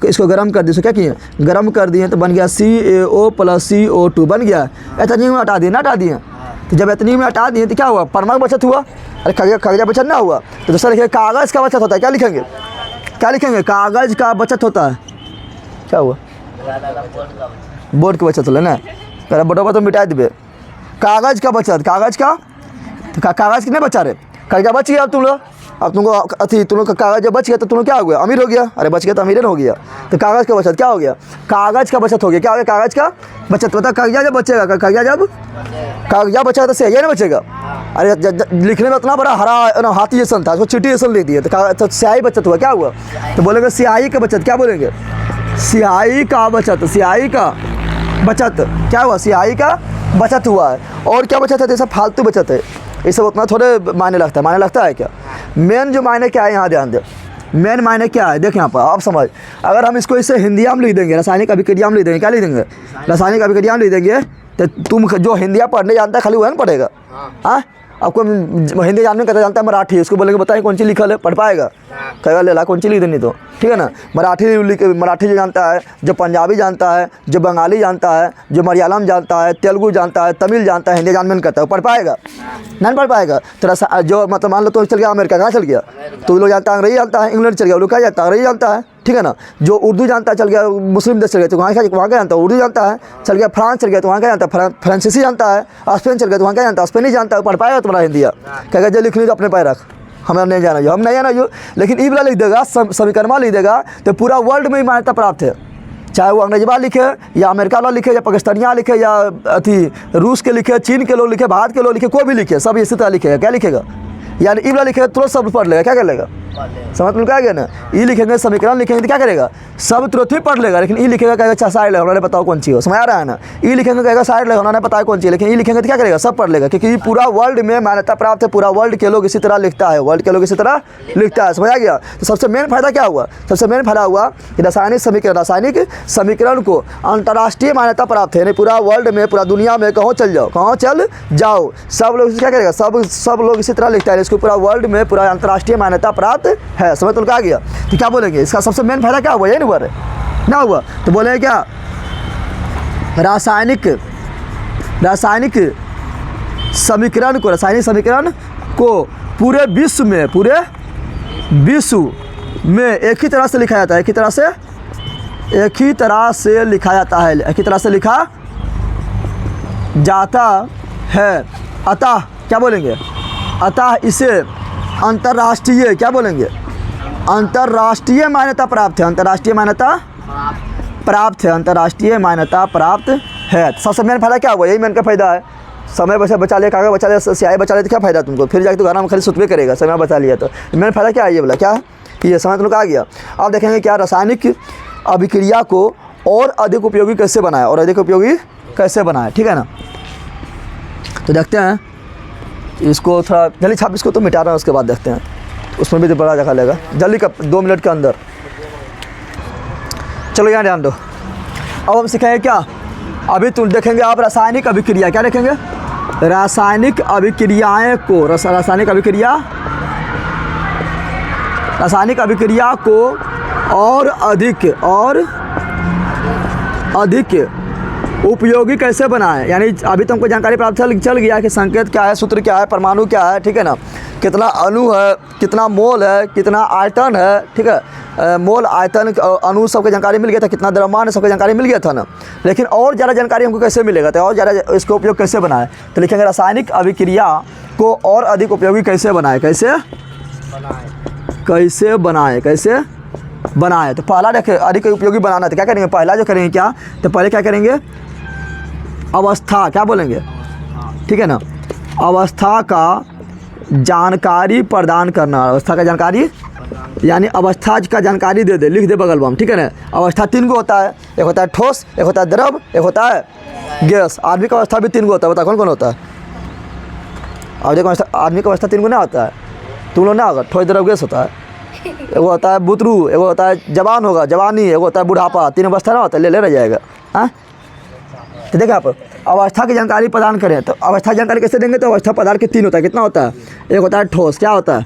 इसको गर्म कर दिए, इसको क्या किए गर्म कर दिए तो बन गया CaO प्लस CO2 बन गया। इतनी में हटा दिए ना, हटा दिए। तो जब इतनी में हटा दिए तो क्या हुआ परमाणु बचत हुआ, अरे कागज बचत ना हुआ। तो दूसरा लिखेंगे कागज़ का बचत होता है, क्या लिखेंगे कागज़ का बचत होता है, क्या हुआ बोर्ड की बचत होता है ना, पहले बोर्ड तो मिटा देवे कागज़ का बचत, कागज़ का तो कागज़ कितने बचा रहे कागज बच गया। अब तुमको अथी तुम लोग का कागज जब बच गया तो तुम लोग क्या हो गया अमीर हो गया, अरे बच गया तो अमीर हो गया। तो कागज़ का बचत क्या हो गया कागज़ का बचत हो गया, क्या हो गया कागज़ का बचत। पता कागजा जब बचेगा, कागजा बचेगा तो स्याही नहीं बचेगा। अरे लिखने में इतना बड़ा हरा हाथी जैसन था, उसको चीटी जैसन लिख दिया तो स्याही बचत हुआ, क्या हुआ तो बोलेंगे स्याही का बचत, क्या बोलेंगे स्याही का बचत, स्याही का बचत क्या हुआ स्याही का बचत हुआ है। और क्या बचत है जैसा फालतू बचत है, ये सब उतना थोड़े मायने लगता है क्या। मेन जो मायने क्या है यहाँ ध्यान दे, मेन मायने क्या है देख यहाँ पर आप समझ। अगर हम इसको इसे हिंदिया में लिख देंगे, रासायनिक अभिक्रिया में लिख देंगे, क्या लिख देंगे रासायनिक अभिक्रिया में लिख देंगे, तो तुम जो हिंदिया पढ़ने जानता है खाली वह ना पढ़ेगा। हाँ आपको हिंदी जानने का जानता है मराठी, उसको बोलेंगे बताइए कौन सी लिखल है, पढ़ पाएगा कहेगा ले ला कौन सी लिख देनी तो, ठीक है ना। मराठी जो जानता है, जो पंजाबी जानता है, जो बंगाली जानता है, जो मलयालम जानता है, तेलुगु जानता है, तमिल जानता है, हिंदी जानने नहीं करता है, वो पढ़ पाएगा नहीं पढ़ पाएगा। तो जो मतलब मान लो तो चल गया अमेरिका, कहाँ चल गया तो लोग जानता है अंग्रेजी जानता है, इंग्लैंड चल गया वो लोग क्या जानता है अंग्रेजी जानता है, ठीक है ना। जो उर्दू जानता है चल गया मुस्लिम देश चल गया तो वहाँ क्या जानता है, उर्दू जानता है, चल गया फ्रांस चल गया तो वहाँ क्या जानता है, फ्रांसीसी जानता है, स्पेन चल गया तो वहाँ क्या जानता है, स्पेनिश जानता है, पढ़ पाएगा तुम्हारा हिंदी। कहेगा जो लिख ली तो अपने पैर रख, हमें नहीं जाना जो, हम नहीं जाना जो। लेकिन ई वाला लिख देगा, समीकरण लिख देगा तो पूरा वर्ल्ड में ही मान्यता प्राप्त है। चाहे वो अंग्रेजवा लिखे या अमेरिका वाला लिखे या पाकिस्तानिया लिखे या अथी रूस के लिखे, चीन के लोग लिखे, भारत के लोग लिखे, कोई भी लिखे, सब इसी तरह लिखेगा। क्या लिखेगा, यानी ई वाला लिखेगा तुरंत सब पढ़ लेगा। क्या कर लेगा, समझ में क्या गया ना। ई लिखेंगे समीकरण लिखेंगे तो क्या करेगा, सब तुरंत ही पढ़ लेगा। लेकिन ई लिखेगा कहेगा अच्छा साइड लगा, उन्होंने बताओ कौन सी हो, समझ आ रहा है ना। ई लिखेंगे कहेगा साइड लगा, उन्होंने बताया कौन सी। लेकिन ई लिखेंगे तो क्या करेगा, सब पढ़ लेगा, क्योंकि पूरा वर्ल्ड में मान्यता प्राप्त है। पूरा वर्ल्ड के लोग इसी तरह लिखता है, वर्ल्ड के लोग इसी तरह लिखता है, समझ आ गया। तो सबसे मेन फायदा क्या हुआ, सबसे मेन फायदा हुआ कि रासायनिक समीकरण को अंतर्राष्ट्रीय मान्यता प्राप्त है। पूरा वर्ल्ड में, पूरा दुनिया में कहाँ चल जाओ, सब लोग क्या करेगा, सब लोग इसी तरह लिखता है। इसको पूरा वर्ल्ड में पूरा अंतर्राष्ट्रीय मान्यता प्राप्त है, समझ तो आ गया। तो क्या बोलेंगे, इसका सबसे मेन फायदा क्या हुआ, ये नहीं ना हुआ। तो बोले क्या, रासायनिक समीकरण को पूरे विश्व में एक ही तरह से लिखा जाता है, एक ही तरह से लिखा जाता है। अतः क्या बोलेंगे, अतः इसे अंतर्राष्ट्रीय क्या बोलेंगे, अंतर्राष्ट्रीय मान्यता प्राप्त है, अंतर्राष्ट्रीय मान्यता प्राप्त है। सबसे मेन फायदा क्या हुआ, यही मेन का फायदा है। समय बचा लिया, कागज बचा लिया, स्याही बचा लिया तो क्या फायदा तुमको, फिर जाके तो घर में खाली सुतबे करेगा, समय बचा लिया तो। मेन फायदा क्या है, ये बोला क्या है, ये समझ तुमको आ गया। अब देखेंगे क्या रासायनिक अभिक्रिया को और अधिक उपयोगी कैसे बनाए, ठीक है ना। तो देखते हैं इसको, थोड़ा जल्दी छाप, इसको तो मिटा रहा है, उसके बाद देखते हैं उसमें भी तो बड़ा देखा लेगा जल्दी का 2 मिनट के अंदर। चलो यहाँ ध्यान दो। अब हम सीखेंगे क्या, अभी तुम देखेंगे आप रासायनिक अभिक्रिया, क्या देखेंगे, रासायनिक अभिक्रियाएं को, रासायनिक अभिक्रिया को और अधिक उपयोगी कैसे बनाएं। यानी अभी तुमको जानकारी प्राप्त चल गया कि संकेत क्या है, सूत्र क्या है, परमाणु क्या है, ठीक है ना, कितना अणु है, कितना मोल है, कितना आयतन है, ठीक है, मोल, आयतन, अणु सबकी जानकारी मिल गया था, कितना द्रव्यमान है सबकी जानकारी मिल गया था ना। लेकिन और ज़्यादा जानकारी हमको कैसे मिलेगा, तो और ज़्यादा इसका उपयोग कैसे बनाए, तो लिखेंगे रासायनिक अभिक्रिया को और अधिक उपयोगी कैसे बनाए। तो पहला देखें अधिक उपयोगी बनाना, तो क्या करेंगे, पहला जो करेंगे क्या, तो पहले क्या करेंगे, अवस्था, क्या बोलेंगे, ठीक है ना, अवस्था का जानकारी प्रदान करना, अवस्था का जानकारी, यानी अवस्था का जानकारी दे, लिख दे बगल में, ठीक है ना। अवस्था 3 गो होता है, एक होता है ठोस, एक होता है द्रव, एक होता है गैस। आदमी का अवस्था भी 3 गो होता है, बता कौन होता है, आदमी का अवस्था 3 गो नहीं होता है, तुम लोग ना होगा, ठोस द्रव गैस होता है। एगो होता है बुतरू, एगो होता है जवान होगा, जवानी, एगो होता है बुढ़ापा, 3 अवस्था ना होता है, ले रह जाएगा। हाँ, तो देखिए आप अवस्था की जानकारी प्रदान करें, तो अवस्था जानकारी कैसे देंगे, तो अवस्था पदार्थ के 3 होता है, कितना होता है, एक होता है ठोस, क्या होता है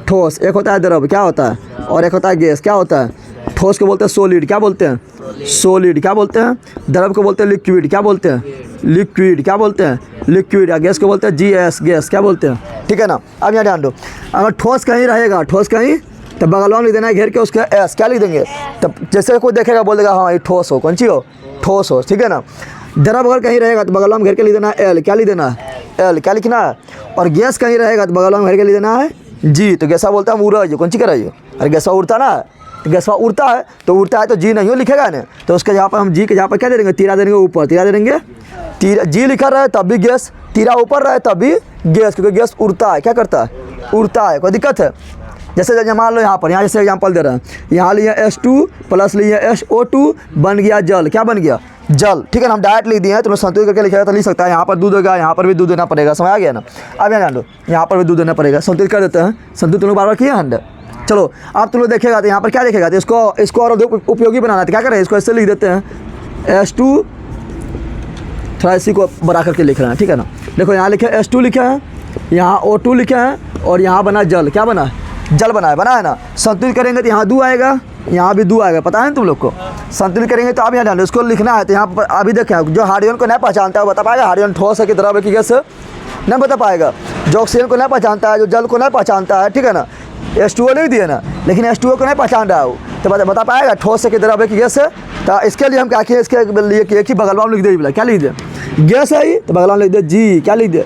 ठोस, एक होता है द्रव, क्या होता है, और एक होता है गैस, क्या होता है। ठोस को बोलते हैं सॉलिड, क्या बोलते हैं, क्या बोलते हैं। द्रव को बोलते हैं लिक्विड, क्या बोलते हैं, क्या बोलते हैं, लिक्विड। या गैस को बोलते हैं गैस, क्या बोलते हैं, ठीक है ना। अब यहाँ ध्यान दो, अगर ठोस कहीं रहेगा, तो बगल में लिख देना है घेर के, उसका एस क्या लिख देंगे, तब जैसे कोई देखेगा बोल देगा हाँ ये ठोस हो, कौन सी हो, ठोस हो, ठीक है ना। द्रव अगर कहीं रहेगा तो बगल में घेर के लिख देना है एल, क्या लिख देना है, एल, क्या लिखना है। और गैस कहीं रहेगा तो बगल में घेर के लिख देना है जी। तो गैसा बोलता है हम उड़ा, कौन सी कर रही हो, अरे गैसा उड़ता ना, तो गैसा उड़ता है तो जी नहीं हो लिखेगा ना, तो उसके जहाँ पर हम जी के जहाँ पर क्या दे देंगे, तीरा दे देंगे ऊपर, तीरा दे देंगे, तीरा जी लिखा रहे तब भी गैस, तीरा ऊपर रहे तब भी गैस, क्योंकि गैस उड़ता है, क्या करता है, उड़ता है, कोई दिक्कत है। जैसे मान लो यहाँ जैसे एग्जाम्पल दे रहे हैं, यहाँ लिए H2 प्लस लिए SO2 बन गया जल, क्या बन गया, जल, ठीक है ना। हम डायरेक्ट लिख दिए हैं, तुमने संतुलित करके लिखा तो लिख सकता है, यहाँ पर दूध होगा, यहाँ पर भी दूध देना पड़ेगा, समझ आ गया ना। अब यहाँ जान लो, यहाँ पर भी दूध देना पड़ेगा, संतुलित कर देते हैं, संतुलित तुम लोग बार किए हैं। चलो आप तुम लोग देखेगा तो यहाँ पर क्या देखेगा, तो इसको और उपयोगी बनाना है, तो क्या करें, इसको ऐसे लिख देते हैं H2, थोड़ा इसी को बड़ा करके लिख रहे हैं, ठीक है ना। देखो यहाँ लिखे H2 लिखा है, यहाँ O2 लिखा है, और यहाँ बना जल, क्या बना है, जल बना है ना। संतुलित करेंगे तो यहाँ दू आएगा, यहाँ भी दू आएगा, पता है तुम लोग को। संतुलित करेंगे तो आप यहाँ जानो, इसको लिखना है, तो यहाँ पर अभी देखें, जो हाइड्रोजन को नहीं पहचानता है वो बता पाएगा हाइड्रोजन ठोस है कि द्रव है कि गैस, नहीं बता पाएगा। जो ऑक्सीजन को नहीं पहचानता है, जो जल को नहीं पहचानता है, ठीक है ना, H2O लिख दिए ना, लेकिन H2O को नहीं पहचान रहा है, तो बता पाएगा ठोस है कि द्रव है कि गैस है। तो इसके लिए हम क्या किए, इसके लिए किए कि बगल में लिख दे, क्या लिख दे, गैस है। तो बगल में लिख दे जी, क्या लिख दे,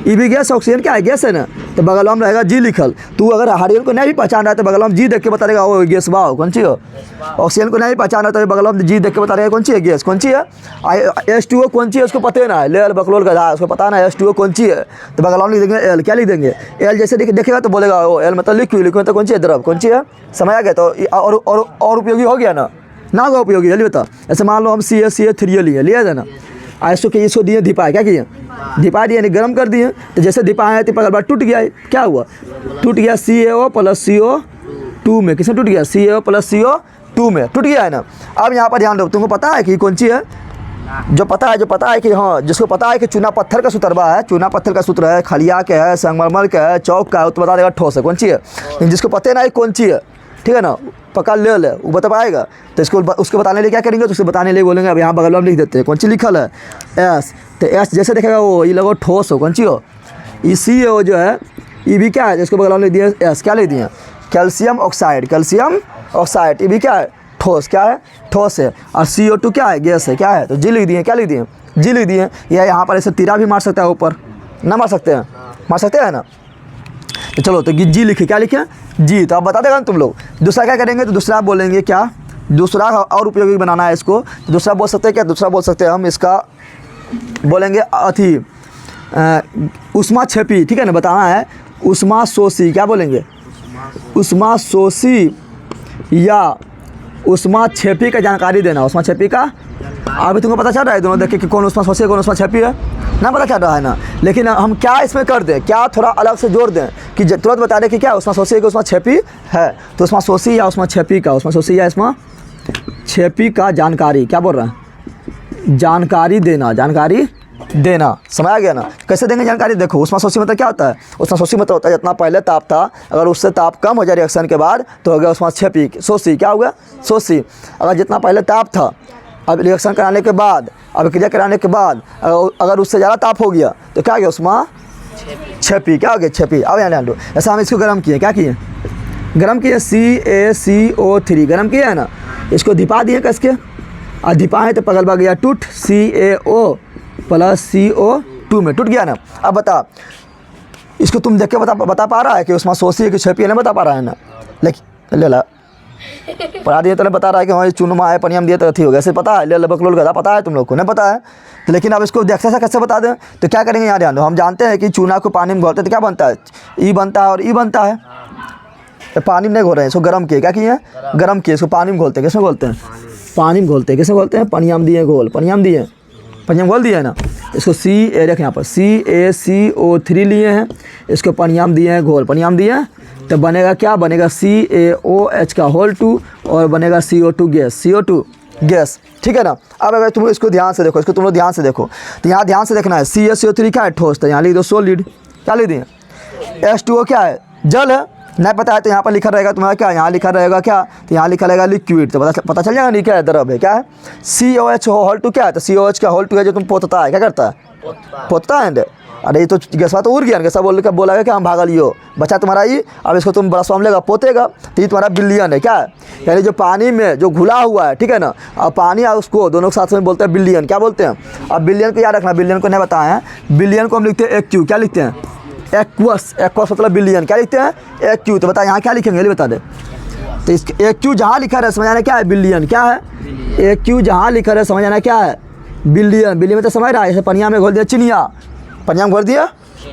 ये भी गैस, ऑक्सीजन क्या है, गैस है ना। तो बगल में रहेगा जी लिखल। तू अगर हाइड्रोजन को नहीं भी पहचान रहा है तो बगल में जी देख के बता देगा वो गैस बा कौन सी हो। ऑक्सीजन को नहीं पहचान रहा तो बगल में जी देख के बता देगा कौन सी है गैस, कौन सी है। H2O कौन सी है उसको पता है ना, लेल बकलोल का था उसको पता ना H2O कौन सी है। तो बगल में लिख देंगे एल, क्या लिख देंगे, एल जैसे देखेगा तो बोलेगा वो एल मतलब लिक्विड तो कौन सी है, द्रव कौन सी है। समझ आ गया। तो और उपयोगी हो गया ना होगा उपयोगी, जल्दी बता। ऐसे मान लो हम CA3 लिए जाए ना, इसको दिए धिपाए, क्या किए, धिपा दिए यानी गर्म कर दिए। तो जैसे धिपाए हैं तो पकड़ बार टूट गया, क्या हुआ, टूट गया CaO + CO2 में। किसमें टूट गया, CaO + CO2 में टूट गया है ना। अब यहाँ पर ध्यान दो, तुमको पता है कि कौन सी है, जो पता है कि हाँ, जिसको पता है कि चूना पत्थर का सूत्रबा है, चूना पत्थर का सूत्र है, खलिया के है, संगमरमर का है, चौक का है, तो बता देगा ठोस है कौन सी है। जिसको पता नहीं कौन सी है, ठीक है ना, पक्का ले वो बता पाएगा। तो इसको उसको बताने लिए क्या करेंगे, तो उसको बताने लिए बोलेंगे अब यहाँ बगल में लिख देते हैं कौन सी लिखल है, एस। तो एस जैसे देखेगा वो ये लगो ठोस हो कौन सी हो, ये CaO जो है ये भी क्या है, जिसको बगल में लिख दिया एस, क्या लिख दिए, कैल्शियम ऑक्साइड, कैल्शियम ऑक्साइड, ये भी क्या है, ठोस, क्या है, ठोस है। और CO2 क्या है, गैस है, क्या है। तो जी लिख दिए, क्या लिख दिए, जी लिख दिए। या यहाँ पर ऐसे तीरा भी मार सकता है ऊपर, ना मार सकते हैं, मार सकते हैं ना। तो चलो तो जी लिखे, क्या लिखे, जी। तो अब बता देगा तुम लोग। दूसरा क्या करेंगे, तो दूसरा बोलेंगे क्या, दूसरा और उपयोगी बनाना है इसको। तो दूसरा बोल सकते हैं क्या, दूसरा बोल सकते हैं हम इसका बोलेंगे अथी उष्मा छेपी, ठीक है ना, बताना है उष्मा शोषी, क्या बोलेंगे, उष्मा शोषी या उष्मा छेपी का जानकारी देना, उष्मा छेपी का। अभी तुमको पता चल रहा है दोनों देख के कि कौन उष्मा शोषी है कौन उष्मा छेपी है, ना पता चल रहा है ना। लेकिन हम क्या इसमें कर दें, क्या थोड़ा अलग से जोड़ दें कि तुरंत बता दें कि क्या उष्मा शोषी है कि उष्मा छेपी है। तो उष्मा शोषी या उष्मा छेपी का, उष्मा शोषी या उष्मा छेपी का जानकारी, क्या बोल रहा है, जानकारी देना, जानकारी देना। समझ आ गया ना। कैसे देंगे जानकारी, देखो उष्मा शोषी मतलब क्या होता है, उष्मा शोषी मतलब होता है जितना पहले ताप था अगर उससे ताप कम हो जाए रिएक्शन के बाद तो हो गया उष्मा छेपी, शोषी, क्या हो गया, शोषी। अगर जितना पहले ताप था अब रिएक्शन कराने के बाद, अब क्रिया कराने के बाद अगर उससे ज़्यादा ताप हो गया तो क्या हो गया, उष्मा छेपी, क्या हो गया, छेपी। अब यहाँ ध्यान दो, ऐसा हम इसको गर्म किए, क्या किए, गर्म किए, CaCO3 गर्म किया है ना। इसको धिपा दिए कस के, और धिपाएँ तो पगल गया टूट, CaO + CO2 में टूट गया ना। अब बता, इसको तुम देख के बता पा रहा है कि उष्मा शोषी है कि छेपी है, नहीं बता पा रहा है ना। लेकिन ले ला पढ़ा दिए तो नहीं बता रहा है कि हाँ चुनमा है, पनियम दिए तो अथी हो गया, ऐसे पता है, ले बकलोल गधा पता है तुम लोग को, नहीं पता है। तो लेकिन अब इसको देख से कैसे बता दें, तो क्या करेंगे, यहाँ ध्यान दो। हम जानते हैं कि चूना को पानी में घोलते तो क्या बनता है, ई बनता है और ई बनता है। तो पानी में नहीं घोल रहे हैं, इसको गर्म किए, क्या किए, गर्म किए, इसको पानी में घोलते हैं। किसमें घोलते हैं, पानी में घोलते हैं। किसमें घोलते हैं, पनियम दिए घोल, पनियम दिए, पनियम घोल दिए है ना। इसको देख यहाँ पर CaCO3 लिए हैं, इसको पनियम दिए हैं घोल, पनियम दिए हैं। तो बनेगा क्या, बनेगा CaOH का होल 2 और बनेगा CO2 गैस, CO2 गैस, ठीक है ना। अब अगर तुम इसको ध्यान से देखो, इसको तुम लोग ध्यान से देखो, तो यहाँ ध्यान से देखना है CaCO3 क्या है, ठोस, तो यहाँ लिख दो सॉलिड, क्या लिख दिए, H2O क्या है, जल है, नहीं पता है तो यहाँ पर लिखा रहेगा तुम्हारा क्या, यहाँ लिखा रहेगा क्या, तो यहाँ लिखा रहेगा लिक्विड, तो पता चल जाएगा नहीं क्या है, द्रव है, क्या है। COH होल 2 क्या है, तो COH का होल 2 है जो तुम पोतता है, क्या करता है, पोतता है। अरे ये तो गैसवा तो उड़ गया, गैसा बोला कि हम भागल यो बच्चा तुम्हारा ही। अब इसको तुम ब्रश में लेगा पोतेगा तो ये तुम्हारा बिलियन है, क्या है, यानी जो पानी में जो घुला हुआ है, ठीक है ना। अब पानी और उसको दोनों के साथ में बोलते हैं बिलियन, क्या बोलते हैं। अब बिलियन को याद रखना, बिलियन को नहीं बताए हैं, बिलियन को हम लिखते हैं एक्यू, क्या लिखते हैं, एक्वस, एक्वस मतलब बिलियन, क्या लिखते हैं, एक्यू। तो बता यहाँ क्या लिखेंगे, ये बता दे। तो इस एक्यू जहाँ लिखा है समझ आना क्या है, बिलियन, क्या है, एक्यू जहाँ लिखा है समझ आना क्या है, बिलियन। बिलियन में तो समझ रहा है, जैसे पनिया में घोल दिया चिनिया, पनिया में घोल दिया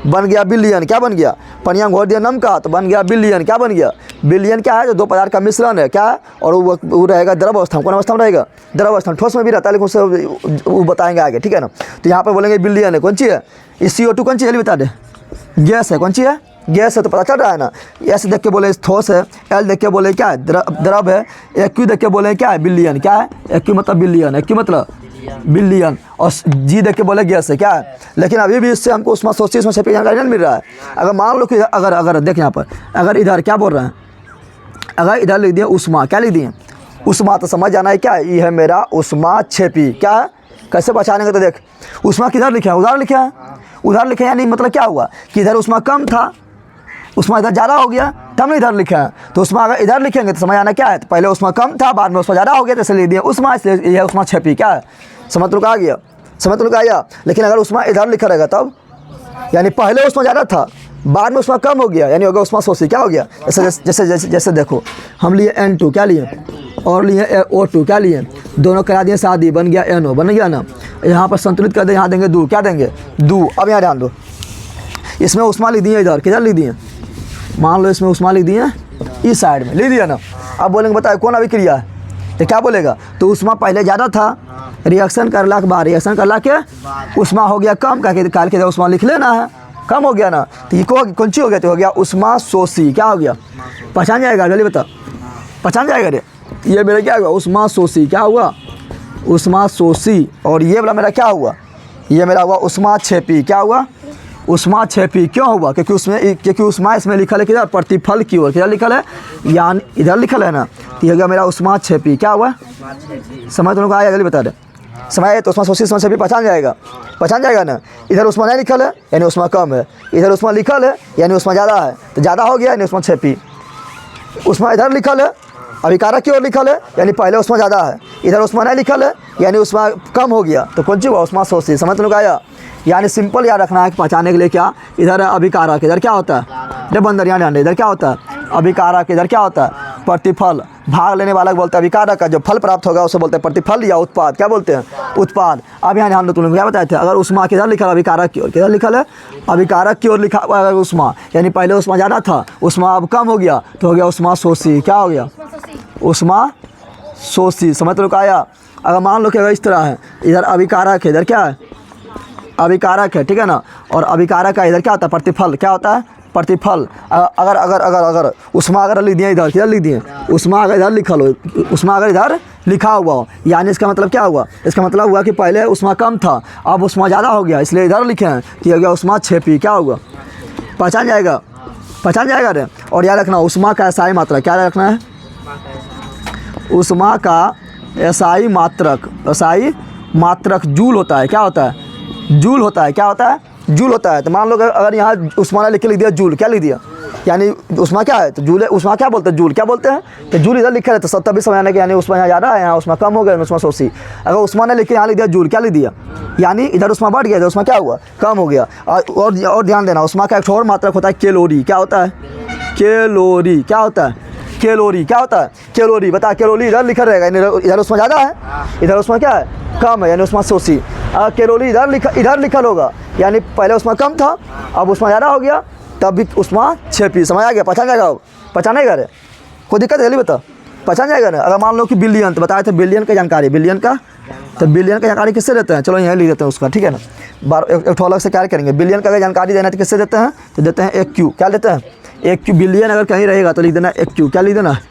बन गया बिलियन, क्या बन गया, पनिया में घोल दिया नमका तो बन गया बिलियन, क्या बन गया, बिलियन क्या है, जो दो पदार्थ का मिश्रण है, क्या है, और वो रहेगा द्रव अवस्था में, कौन अवस्था में रहेगा, द्रव अवस्था में। ठोस में भी रहता है लेकिन उससे वो बताएंगे आगे, ठीक है ना। तो यहाँ पर बोलेंगे बिलियन है, कौन सी है, CO2 कौन सी है, बता दे, गैस है, कौन सी है, गैस है, तो पता चल रहा है ना। एस देख के बोले ठोस है, एल देख के बोले क्या है, द्रव है, एक्यू देख के बोले क्या है, बिलियन, क्या है, एक्यू मतलब बिलियन, एक्यू मतलब बिलियन, और जी देख के बोले गैस है, क्या है। लेकिन अभी भी इससे हमको उसमें सोचिए, इसमें छपी जानकारी नहीं मिल रहा है। अगर मान लो कि अगर देख यहाँ पर, अगर इधर क्या बोल रहे हैं, अगर इधर लिख दिया उष्मा, क्या लिख दिए, उष्मा, तो समझ जाना है क्या है, ये है मेरा उष्मा छेपी, क्या है। कैसे पहचानेंगे, तो देख उष्मा किधर लिखा है, उधर लिखा है, उधर लिखा है, यानी मतलब क्या हुआ कि इधर उष्मा कम था, उष्मा इधर ज़्यादा हो गया, तब नहीं इधर लिखे हैं। तो उष्मा अगर इधर लिखेंगे तो समझ आना क्या है, तो पहले उष्मा कम था, बाद में उष्मा ज़्यादा हो गया, तो इसलिए लिख दिए उष्मा, इसलिए यह उष्मा छेपी। क्या है, समझ तो आ गया, समझ तो आ गया। लेकिन अगर उष्मा इधर लिखा रहेगा तब, यानी पहले उष्मा ज़्यादा था, बाद में उष्मा कम हो गया, यानी होगा उष्मा शोषी। क्या हो गया, जैसे देखो हम लिए N2 क्या लिए, और लिए O2 क्या लिए, दोनों करा दिए शादी, बन गया NO, बन गया ना। यहाँ पर संतुलित कर दे, यहाँ देंगे दू, क्या देंगे दू। अब यहाँ ध्यान दो, इसमें उष्मा लिख दिए, इधर किधर लिख दिए, मान लो इसमें उष्मा लिख दिए इस साइड में, लिख दिया ना। अब बोलेंगे बताए कौन अभिक्रिया है, तो क्या बोलेगा, तो उष्मा पहले ज़्यादा था, रिएक्शन करला के बाद, रिएक्शन करला के उष्मा हो गया कम, काल के उष्मा लिख लेना है, कम हो गया ना। तो ये कौन सी हो गया, तो हो गया उष्मा शोषी। क्या हो गया, पहचान जाएगा, जल्दी बता, पहचान जाएगा रे, ये मेरा क्या हुआ, उष्मा शोषी। क्या हुआ, उष्मा शोषी। और ये वाला मेरा क्या हुआ, ये मेरा हुआ उष्मा छेपी। क्या हुआ, उष्मा छेपी। क्यों हुआ, क्योंकि उष्मा इसमें लिखल है किधर, प्रतिफल की ओर, किधर लिखल है, यानी इधर लिखल है ना, तो ये गया मेरा उष्मा छेपी। क्या हुआ, समझ तुम आया, जल्दी बता दे, समय तो उष्मा शोषी, उष्मा छेपी पहचान जाएगा ना। इधर उष्मा नहीं लिखल है यानी उष्मा कम है, इधर उष्मा लिखल है यानी उष्मा ज़्यादा है, तो ज़्यादा हो गया यानी उष्मा छेपी। उष्मा इधर लिखल है, अभिकारक की ओर लिखल है, यानी पहले उष्मा ज़्यादा है, इधर उष्मा नहीं लिखल है यानी उष्मा कम हो गया, तो कौन सी हुआ, उष्मा शोषी। समझ तुम आया, यानी सिंपल याद रखना है कि पहचानने के लिए क्या, इधर अभिकारक, इधर क्या होता है, जब बंदर यहाँ ध्यान, इधर क्या होता है अभिकारक, इधर क्या होता है प्रतिफल। भाग लेने वाला बोलते हैं अभिकारक का, जो फल प्राप्त होगा उसे बोलते हैं प्रतिफल या उत्पाद। क्या बोलते हैं, उत्पाद। अब यहाँ ध्यान दो, तुमने क्या बताए थे, अगर उष्मा किधर लिखा है, अभिकारक की ओर, किधर लिखल है, अभिकारक की ओर लिखा हुआ है उष्मा, यानी पहले उष्मा ज़्यादा था, उष्मा अब कम हो गया, तो हो गया उष्मा शोषी। क्या हो गया, उष्मा शोषी। समझ लो आया। अगर मान लो कि अगर इस तरह है, इधर अभिकारक है, इधर क्या है अभिकारक है, ठीक है ना, और अभिकारक का इधर क्या होता है प्रतिफल। क्या होता है प्रतिफल। अगर अगर अगर अगर उष्मा अगर लिख दिए, इधर किधर लिख दिए, उष्मा अगर इधर लिखल हो, उष्मा अगर इधर लिखा हुआ हो, यानी इसका मतलब क्या हुआ, इसका मतलब हुआ कि पहले उष्मा कम था, अब उष्मा ज़्यादा हो गया, इसलिए इधर लिखे हैं, तो हो गया उष्मा छेपी। क्या होगा, पहचान जाएगा रे। और याद रखना उष्मा का एसआई मात्रक, क्या रखना है, उष्मा का एसआई मात्रक जूल होता है। क्या होता है, जूल होता है। क्या होता है, जूल होता है। तो मान लो अगर यहाँ उष्मा ने लिख दिया जूल, क्या लिख दिया, यानी उष्मा क्या है, तो जूल है। उष्मा क्या बोलते हैं, जूल क्या बोलते हैं, तो जूल इधर लिखा है, तो सब तभी समझ आने के, यानी उष्मा यहाँ ज़्यादा है, यहाँ उष्मा कम हो गया, उष्मा शोषी। अगर उष्मा ने लिख के यहाँ लिख दिया जूल, क्या लिख दिया, यानी इधर उष्मा बढ़ गया, इधर उष्मा क्या हुआ, कम हो गया। और ध्यान देना, उष्मा का एक और मात्रक होता है कैलोरी। क्या होता है, कैलोरी। क्या होता है, कैलोरी। क्या होता है, कैलोरी। बता, कैलोरी इधर लिखा रहेगा, इधर उष्मा ज़्यादा है, इधर उष्मा क्या है, कम है, यानी उष्मा शोषी। कैलोरी इधर लिखल होगा, यानी पहले उष्मा कम था, अब उष्मा ज़्यादा हो गया, तब भी उष्मा छेपी। समझ आ गया, पहचान जाएगा, अब पहचानेगा रे, कोई दिक्कत है, जल्दी बता, पहचान जाएगा ना। अगर मान लो कि बिलियन, तो बताए थे बिलियन का जानकारी, बिलियन का, तो बिलियन का जानकारी किससे देते हैं, चलो यहाँ लिख देते हैं उसका, ठीक है ना। एक अलग से क्या करेंगे, बिलियन का अगर जानकारी देना है तो किससे देते हैं, तो देते हैं एक क्यू। क्या देते हैं, एक क्यू। बिलियन अगर कहीं रहेगा तो लिख देना एक क्यू। क्या लिख देना है,